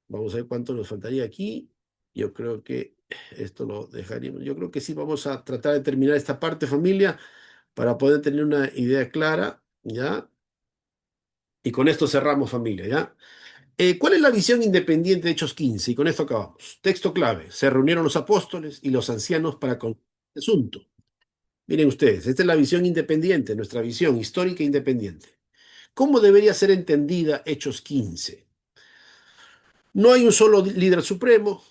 Vamos a ver cuánto nos faltaría aquí. Yo creo que esto lo dejaríamos. Yo creo que sí, vamos a tratar de terminar esta parte, familia, para poder tener una idea clara, ¿ya? Y con esto cerramos, familia, ¿ya? ¿Cuál es la visión independiente de Hechos 15? Y con esto acabamos. Texto clave. Se reunieron los apóstoles y los ancianos para con este asunto. Miren ustedes, esta es la visión independiente, nuestra visión histórica independiente. ¿Cómo debería ser entendida Hechos 15? No hay un solo líder supremo.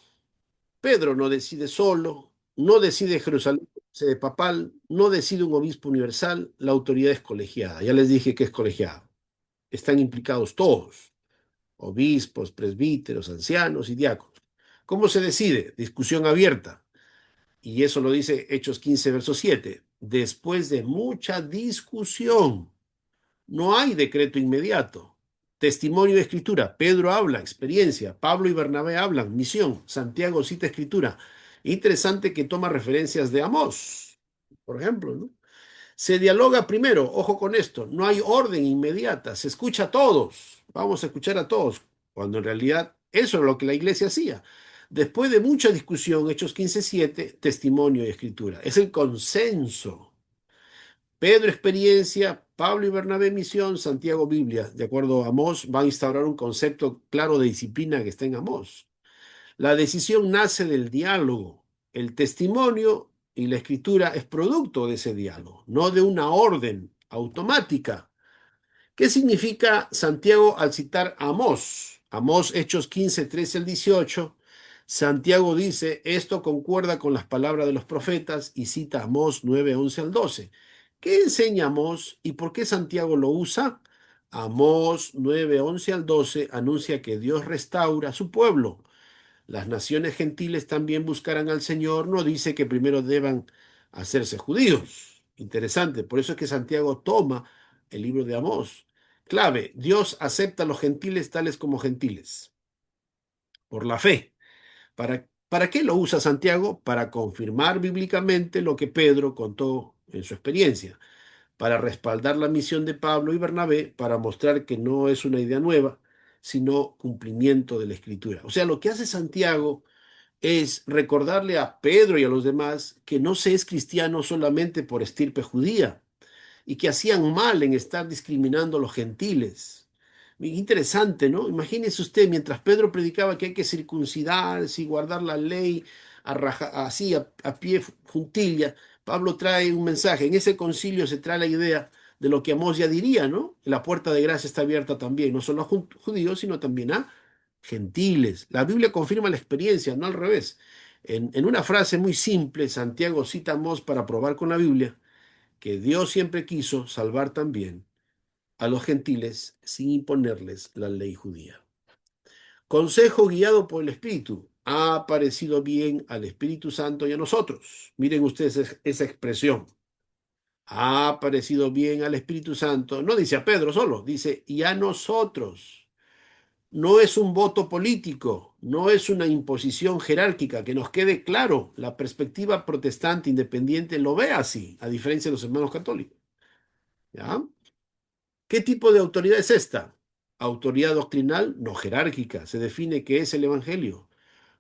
Pedro no decide solo. No decide Jerusalén, sede papal. No decide un obispo universal. La autoridad es colegiada. Ya les dije que es colegiada. Están implicados todos. Obispos, presbíteros, ancianos y diáconos. ¿Cómo se decide? Discusión abierta. Y eso lo dice Hechos 15, verso 7. Después de mucha discusión, no hay decreto inmediato. Testimonio de escritura. Pedro habla, experiencia. Pablo y Bernabé hablan, misión. Santiago cita escritura. Interesante que toma referencias de Amós, por ejemplo, ¿no? Se dialoga primero, ojo con esto, no hay orden inmediata, se escucha a todos, vamos a escuchar a todos, cuando en realidad eso es lo que la iglesia hacía. Después de mucha discusión, Hechos 15:7, testimonio y escritura. Es el consenso. Pedro experiencia, Pablo y Bernabé misión, Santiago Biblia. De acuerdo a Amós, va a instaurar un concepto claro de disciplina que está en Amós. La decisión nace del diálogo. El testimonio y la escritura es producto de ese diálogo, no de una orden automática. ¿Qué significa Santiago al citar a Amós? Amós, Hechos 15, 13 al 18. Santiago dice, esto concuerda con las palabras de los profetas y cita Amós 9, 11 al 12. ¿Qué enseña Amós y por qué Santiago lo usa? Amós 9, 11 al 12 anuncia que Dios restaura a su pueblo. Las naciones gentiles también buscarán al Señor, no dice que primero deban hacerse judíos. Interesante, por eso es que Santiago toma el libro de Amós. Clave, Dios acepta a los gentiles tales como gentiles, por la fe. ¿Para qué lo usa Santiago? Para confirmar bíblicamente lo que Pedro contó en su experiencia, para respaldar la misión de Pablo y Bernabé, para mostrar que no es una idea nueva, sino cumplimiento de la Escritura. O sea, lo que hace Santiago es recordarle a Pedro y a los demás que no se es cristiano solamente por estirpe judía y que hacían mal en estar discriminando a los gentiles. Interesante, ¿no? Imagínese usted, mientras Pedro predicaba que hay que circuncidarse y guardar la ley así a pie juntilla, Pablo trae un mensaje. En ese concilio se trae la idea de lo que Amós ya diría, ¿no? La puerta de gracia está abierta también, no solo a judíos, sino también a gentiles. La Biblia confirma la experiencia, no al revés. En una frase muy simple, Santiago cita a Amós para probar con la Biblia que Dios siempre quiso salvar también a los gentiles sin imponerles la ley judía. Consejo guiado por el Espíritu. Ha parecido bien al Espíritu Santo y a nosotros. Miren ustedes esa expresión. Ha parecido bien al Espíritu Santo. No dice a Pedro solo, dice y a nosotros. No es un voto político, no es una imposición jerárquica, que nos quede claro, la perspectiva protestante independiente lo ve así, a diferencia de los hermanos católicos. ¿Ya? ¿Qué tipo de autoridad es esta? Autoridad doctrinal, no jerárquica, se define qué es el Evangelio.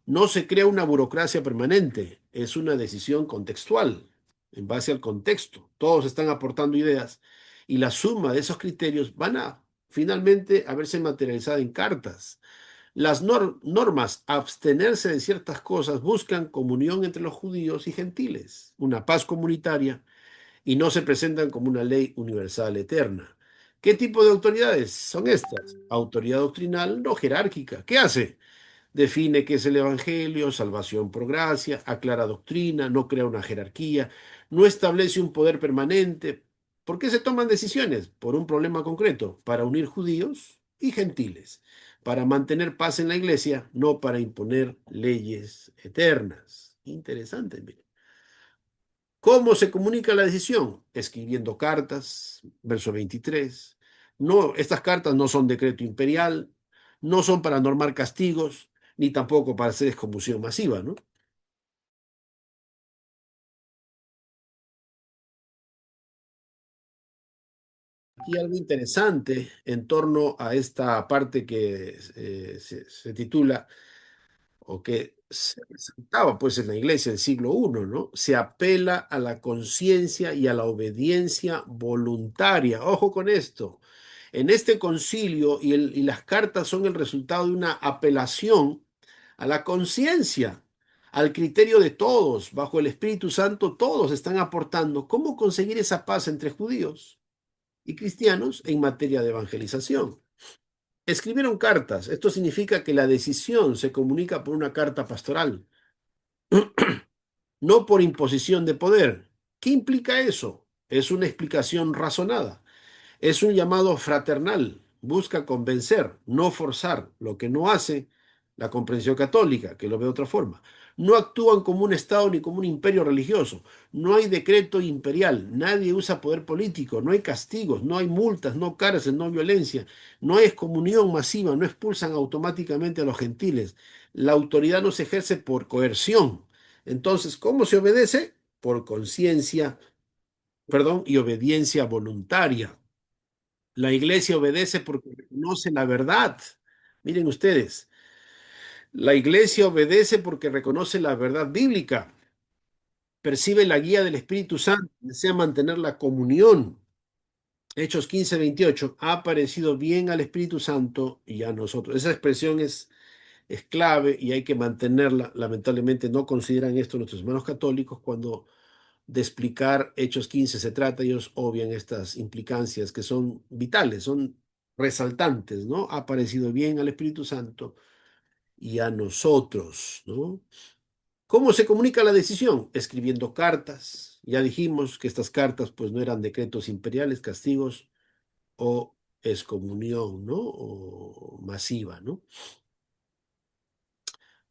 No se crea una burocracia permanente, es una decisión contextual, en base al contexto. Todos están aportando ideas y la suma de esos criterios van a finalmente a verse materializada en cartas. Las normas, abstenerse de ciertas cosas, buscan comunión entre los judíos y gentiles, una paz comunitaria, y no se presentan como una ley universal eterna. ¿Qué tipo de autoridades son estas? Autoridad doctrinal no jerárquica. ¿Qué hace? Define qué es el Evangelio, salvación por gracia, aclara doctrina, no crea una jerarquía, no establece un poder permanente. ¿Por qué se toman decisiones? Por un problema concreto, para unir judíos y gentiles, para mantener paz en la iglesia, no para imponer leyes eternas. Interesante, mire. ¿Cómo se comunica la decisión? Escribiendo cartas, verso 23. No, estas cartas no son decreto imperial, no son para normar castigos, ni tampoco para hacer excomulsión masiva, ¿no? Y algo interesante en torno a esta parte que se titula o que se presentaba pues en la iglesia del siglo I, ¿no? Se apela a la conciencia y a la obediencia voluntaria. Ojo con esto. En este concilio y las cartas son el resultado de una apelación a la conciencia, al criterio de todos, bajo el Espíritu Santo, todos están aportando cómo conseguir esa paz entre judíos y cristianos en materia de evangelización. Escribieron cartas. Esto significa que la decisión se comunica por una carta pastoral, no por imposición de poder. ¿Qué implica eso? Es una explicación razonada. Es un llamado fraternal. Busca convencer, no forzar. Lo que no hace la comprensión católica, que lo ve de otra forma. No actúan como un Estado ni como un imperio religioso. No hay decreto imperial, nadie usa poder político, no hay castigos, no hay multas, no cárcel, no violencia, no hay excomunión masiva, no expulsan automáticamente a los gentiles. La autoridad no se ejerce por coerción. Entonces, ¿cómo se obedece? Por conciencia, perdón, y obediencia voluntaria. La iglesia obedece porque reconoce la verdad. Miren ustedes, la iglesia obedece porque reconoce la verdad bíblica, percibe la guía del Espíritu Santo, desea mantener la comunión. Hechos 15:28 ha parecido bien al Espíritu Santo y a nosotros. Esa expresión es clave y hay que mantenerla. Lamentablemente no consideran esto nuestros hermanos católicos cuando de explicar Hechos 15 se trata, ellos obvian estas implicancias que son vitales, son resaltantes, ¿no? Ha parecido bien al Espíritu Santo y a nosotros, ¿no? ¿Cómo se comunica la decisión? Escribiendo cartas. Ya dijimos que estas cartas pues no eran decretos imperiales, castigos o excomunión, ¿no? O masiva, ¿no?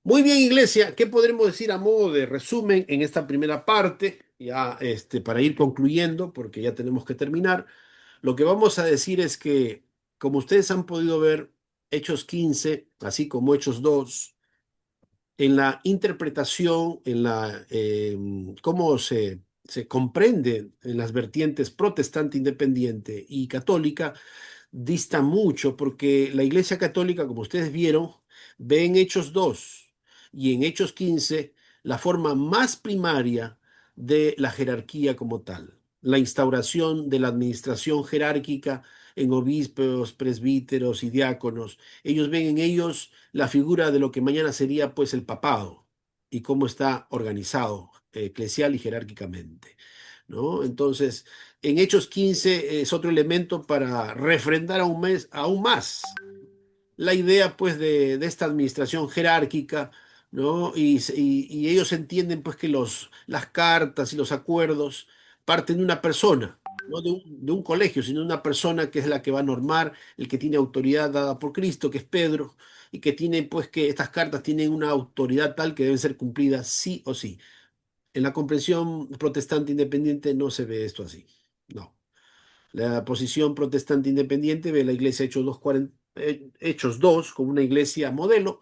Muy bien, Iglesia, ¿qué podremos decir a modo de resumen en esta primera parte? Ya para ir concluyendo, porque ya tenemos que terminar. Lo que vamos a decir es que, como ustedes han podido ver, Hechos 15, así como Hechos 2, en la interpretación, en la cómo se comprende en las vertientes protestante independiente y católica, dista mucho porque la Iglesia Católica, como ustedes vieron, ve en Hechos 2 y en Hechos 15 la forma más primaria de la jerarquía como tal, la instauración de la administración jerárquica en obispos, presbíteros y diáconos. Ellos ven en ellos la figura de lo que mañana sería pues el papado y cómo está organizado eclesial y jerárquicamente, ¿no? Entonces, en Hechos 15 es otro elemento para refrendar aún más la idea pues de esta administración jerárquica, ¿no? Y ellos entienden pues que las cartas y los acuerdos parten de una persona, no de un colegio, sino de una persona que es la que va a normar, el que tiene autoridad dada por Cristo, que es Pedro, y que tiene pues que estas cartas tienen una autoridad tal que deben ser cumplidas sí o sí. En la comprensión protestante independiente no se ve esto así. No. La posición protestante independiente ve la iglesia Hechos 2 como una iglesia modelo,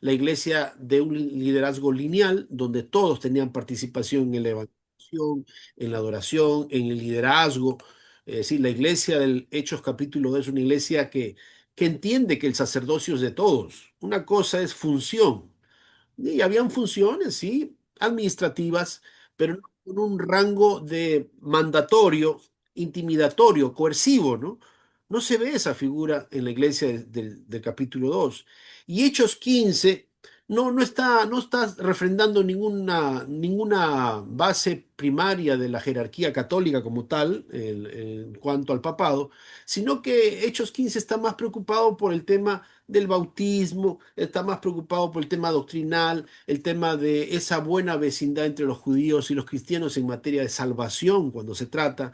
la iglesia de un liderazgo lineal, donde todos tenían participación en la evangelización, en la adoración, en el liderazgo. Es decir, la iglesia del Hechos capítulo 2 es una iglesia que entiende que el sacerdocio es de todos. Una cosa es función. Y habían funciones, sí, administrativas, pero no con un rango de mandatorio, intimidatorio, coercivo, ¿no? No se ve esa figura en la iglesia del capítulo 2. Y Hechos 15 no está refrendando ninguna base primaria de la jerarquía católica como tal, en cuanto al papado, sino que Hechos 15 está más preocupado por el tema del bautismo, está más preocupado por el tema doctrinal, el tema de esa buena vecindad entre los judíos y los cristianos en materia de salvación, cuando se trata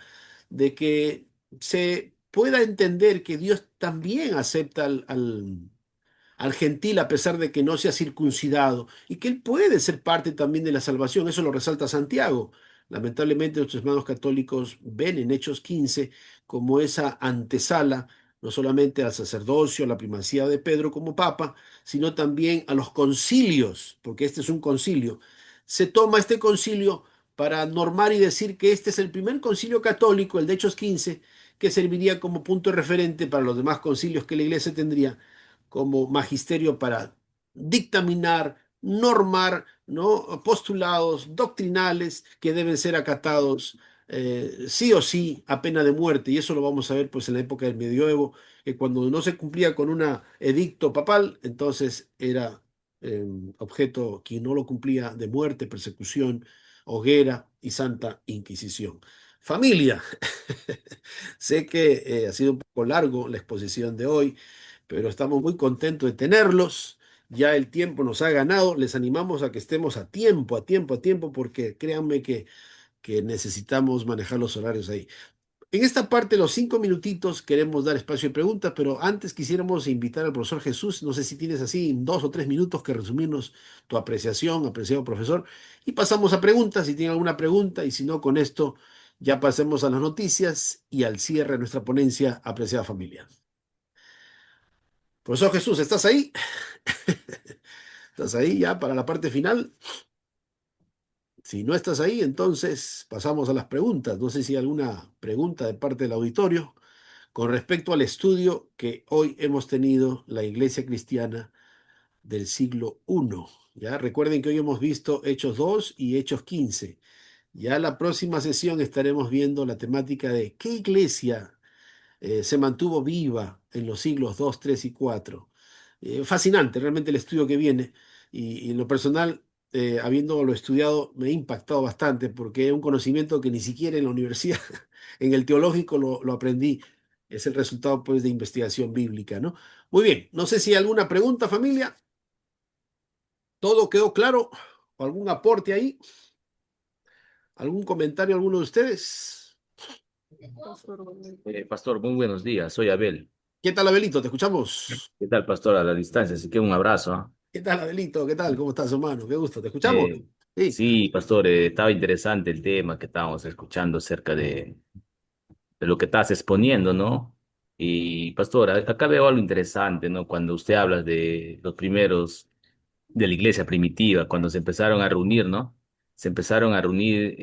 de que se pueda entender que Dios también acepta al gentil a pesar de que no sea circuncidado y que él puede ser parte también de la salvación. Eso lo resalta Santiago. Lamentablemente nuestros hermanos católicos ven en Hechos 15 como esa antesala, no solamente al sacerdocio, a la primacía de Pedro como papa, sino también a los concilios, porque este es un concilio. Se toma este concilio para normar y decir que este es el primer concilio católico, el de Hechos 15, que serviría como punto de referente para los demás concilios que la iglesia tendría como magisterio para dictaminar, normar, ¿no? Postulados doctrinales que deben ser acatados sí o sí a pena de muerte. Y eso lo vamos a ver pues en la época del medioevo, que cuando no se cumplía con un edicto papal, entonces era objeto quien no lo cumplía de muerte, persecución, hoguera y santa inquisición. Familia, sé que ha sido un poco largo la exposición de hoy, pero estamos muy contentos de tenerlos. Ya el tiempo nos ha ganado. Les animamos a que estemos a tiempo, a tiempo, a tiempo, porque créanme que necesitamos manejar los horarios ahí. En esta parte, los 5 minutitos, queremos dar espacio de preguntas, pero antes quisiéramos invitar al profesor Jesús. No sé si tienes así en 2 o 3 minutos que resumirnos tu apreciación, apreciado profesor, y pasamos a preguntas si tiene alguna pregunta, y si no, con esto ya pasemos a las noticias y al cierre de nuestra ponencia, apreciada familia. Profesor Jesús, ¿estás ahí? ¿Estás ahí ya para la parte final? Si no estás ahí, entonces pasamos a las preguntas. No sé si hay alguna pregunta de parte del auditorio con respecto al estudio que hoy hemos tenido la Iglesia Cristiana del siglo I. Ya recuerden que hoy hemos visto Hechos 2 y Hechos 15. Ya la próxima sesión estaremos viendo la temática de qué iglesia se mantuvo viva en los siglos 2, 3 y 4. Fascinante realmente el estudio que viene, y en lo personal, habiéndolo estudiado, me ha impactado bastante porque es un conocimiento que ni siquiera en la universidad, en el teológico lo aprendí. Es el resultado pues de investigación bíblica, ¿no? Muy bien, no sé si hay alguna pregunta, familia. ¿Todo quedó claro? ¿Algún aporte ahí? ¿Algún comentario alguno de ustedes?
Pastor, muy buenos días. Soy Abel.
¿Qué tal, Abelito? ¿Te escuchamos?
¿Qué tal, pastor, a la distancia? Así que un abrazo. ¿Ah?
¿Qué tal, Abelito? ¿Qué tal? ¿Cómo estás, hermano? Qué gusto. ¿Te escuchamos?
Eh,
Sí.
sí, pastor, estaba interesante el tema que estábamos escuchando acerca de lo que estás exponiendo, ¿no? Y, pastor, acá veo algo interesante, ¿no? Cuando usted habla de los primeros de la iglesia primitiva, cuando se empezaron a reunir, ¿no? Se empezaron a reunir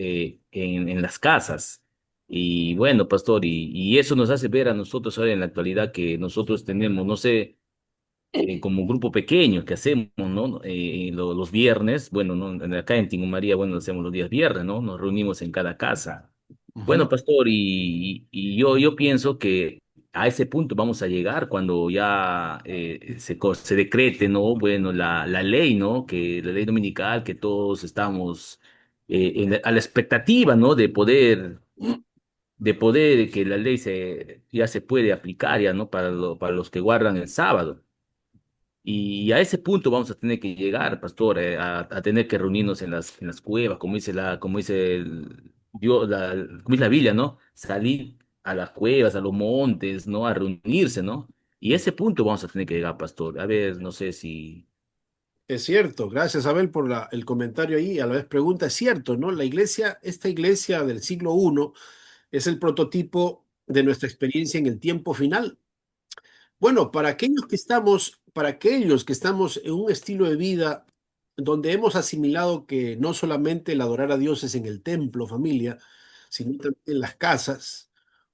en las casas. Y bueno, pastor, y eso nos hace ver a nosotros ahora en la actualidad que nosotros tenemos, no sé, como grupo pequeño que hacemos, ¿no? Los viernes, bueno, ¿no? Acá en Tingo María, bueno, lo hacemos los días viernes, ¿no? Nos reunimos en cada casa.
Ujú.
Bueno, pastor, y yo pienso que a ese punto vamos a llegar cuando ya se decrete, ¿no? Bueno, la ley, ¿no? Que la ley dominical, que todos estamos a la expectativa, ¿no? De poder que la ley ya se puede aplicar, ya, ¿no? Para los que guardan el sábado. Y a ese punto vamos a tener que llegar, pastor, a tener que reunirnos en las cuevas, como dice la Biblia, ¿no? Salir a las cuevas, a los montes, ¿no? A reunirse, ¿no? Y a ese punto vamos a tener que llegar, pastor. A ver, no sé si...
Es cierto, gracias Abel por el comentario ahí, a la vez pregunta, es cierto, ¿no? La iglesia, esta iglesia del siglo I es el prototipo de nuestra experiencia en el tiempo final. Bueno, para aquellos que estamos en un estilo de vida donde hemos asimilado que no solamente el adorar a Dios es en el templo, familia, sino también en las casas,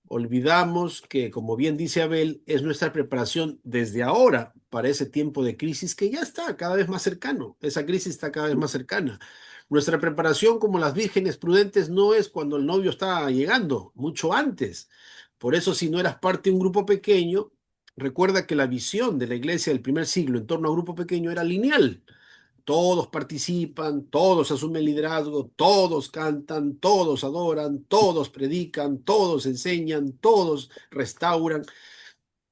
olvidamos que, como bien dice Abel, es nuestra preparación desde ahora para ese tiempo de crisis que ya está cada vez más cercano. Esa crisis está cada vez más cercana. Nuestra preparación como las vírgenes prudentes no es cuando el novio está llegando, mucho antes. Por eso, si no eras parte de un grupo pequeño, recuerda que la visión de la iglesia del primer siglo en torno a un grupo pequeño era lineal. Todos participan, todos asumen liderazgo, todos cantan, todos adoran, todos predican, todos enseñan, todos restauran.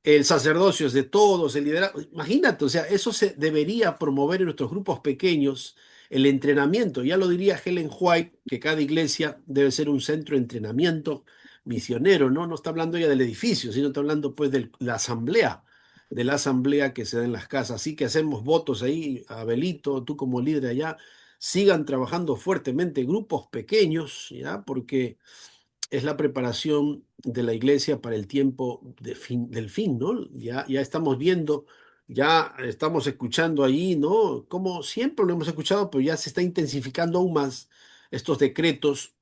El sacerdocio es de todos, el liderazgo. Imagínate, o sea, eso se debería promover en nuestros grupos pequeños, el entrenamiento. Ya lo diría Helen White, que cada iglesia debe ser un centro de entrenamiento misionero, ¿no? No está hablando ya del edificio, sino está hablando pues de la asamblea que se da en las casas. Así que hacemos votos ahí, Abelito, tú como líder allá, sigan trabajando fuertemente grupos pequeños, ¿ya? Porque es la preparación de la iglesia para el tiempo del fin, ¿no? Ya estamos viendo, ya estamos escuchando ahí, ¿no? Como siempre lo hemos escuchado, pero ya se está intensificando aún más estos decretos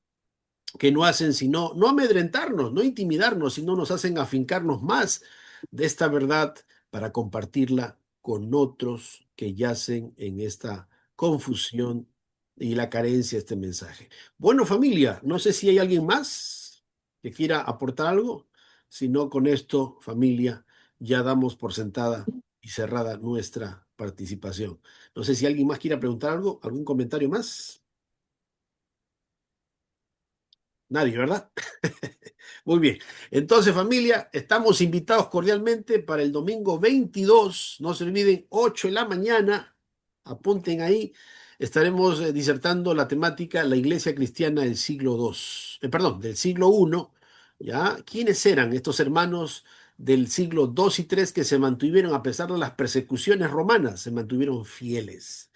que no hacen sino, no amedrentarnos, no intimidarnos, sino nos hacen afincarnos más de esta verdad para compartirla con otros que yacen en esta confusión y la carencia de este mensaje. Bueno, familia, no sé si hay alguien más que quiera aportar algo. Si no, con esto, familia, ya damos por sentada y cerrada nuestra participación. No sé si alguien más quiera preguntar algo, algún comentario más. Nadie, ¿verdad? Muy bien. Entonces, familia, estamos invitados cordialmente para el domingo 22. No se olviden, 8 de la mañana. Apunten ahí. Estaremos disertando la temática La Iglesia Cristiana del siglo II. Perdón, del siglo I. ¿Ya? ¿Quiénes eran estos hermanos del siglo II y III que se mantuvieron a pesar de las persecuciones romanas? Se mantuvieron fieles.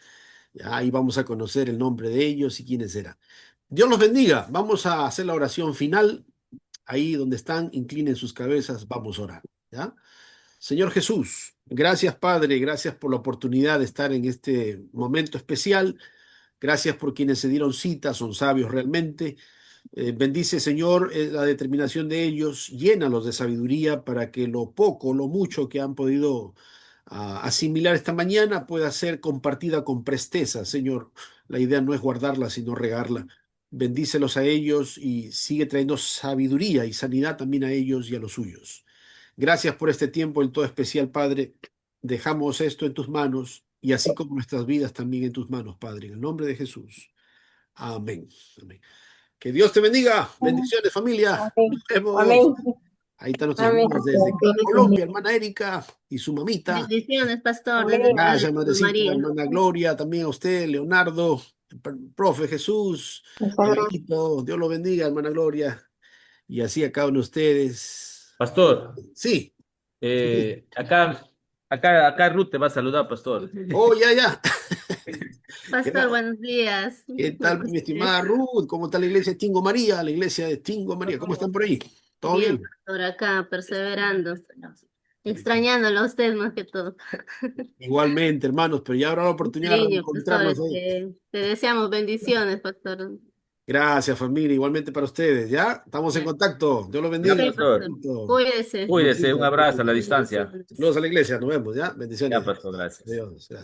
Ya, ahí vamos a conocer el nombre de ellos y quiénes eran. Dios los bendiga. Vamos a hacer la oración final. Ahí donde están, inclinen sus cabezas, vamos a orar. ¿Ya? Señor Jesús, gracias Padre, gracias por la oportunidad de estar en este momento especial. Gracias por quienes se dieron cita, son sabios realmente. Bendice, Señor, la determinación de ellos, llénalos de sabiduría para que lo poco, lo mucho que han podido asimilar esta mañana pueda ser compartida con presteza, Señor. La idea no es guardarla, sino regarla. Bendícelos a ellos y sigue trayendo sabiduría y sanidad también a ellos y a los suyos. Gracias por este tiempo en todo especial, Padre. Dejamos esto en tus manos y así como nuestras vidas también en tus manos, Padre, en el nombre de Jesús. Amén. Amén. Que Dios te bendiga. Bendiciones, familia.
Amén.
Nos vemos.
Amén.
Ahí están nuestras
Amén.
hermanas desde Colombia, hermana Erika y su mamita.
Bendiciones, pastor,
Amén.
Gracias,
desde
madrecita,
María.
hermana Gloria, también a usted, Leonardo, profe Jesús, Alvarito. Dios lo bendiga, hermana Gloria. Y así a cada uno de ustedes.
Pastor,
Sí.
acá Ruth te va a saludar, pastor.
Oh, ya, ya.
Pastor, buenos días.
¿Qué tal, mi estimada Ruth? ¿Cómo está la iglesia de Tingo María? La iglesia de Tingo María. ¿Cómo están por ahí? ¿Todo
Bien,
bien?
pastor, acá, perseverando. Extrañándolo a usted más que todo.
Igualmente, hermanos, pero ya habrá la oportunidad de
Cariño, pastor,
encontrarnos ahí.
te deseamos bendiciones, pastor.
Gracias, familia. Igualmente para ustedes, ¿ya? Estamos en
Ya.
contacto. Dios los
Ya,
bendiga.
Ok, pastor.
Listo.
Cuídese.
Cuídese, un abrazo a la distancia.
Saludos a la iglesia. Nos vemos, ¿ya?
Ya,
Bendiciones.
pastor, gracias.
Adiós. Gracias.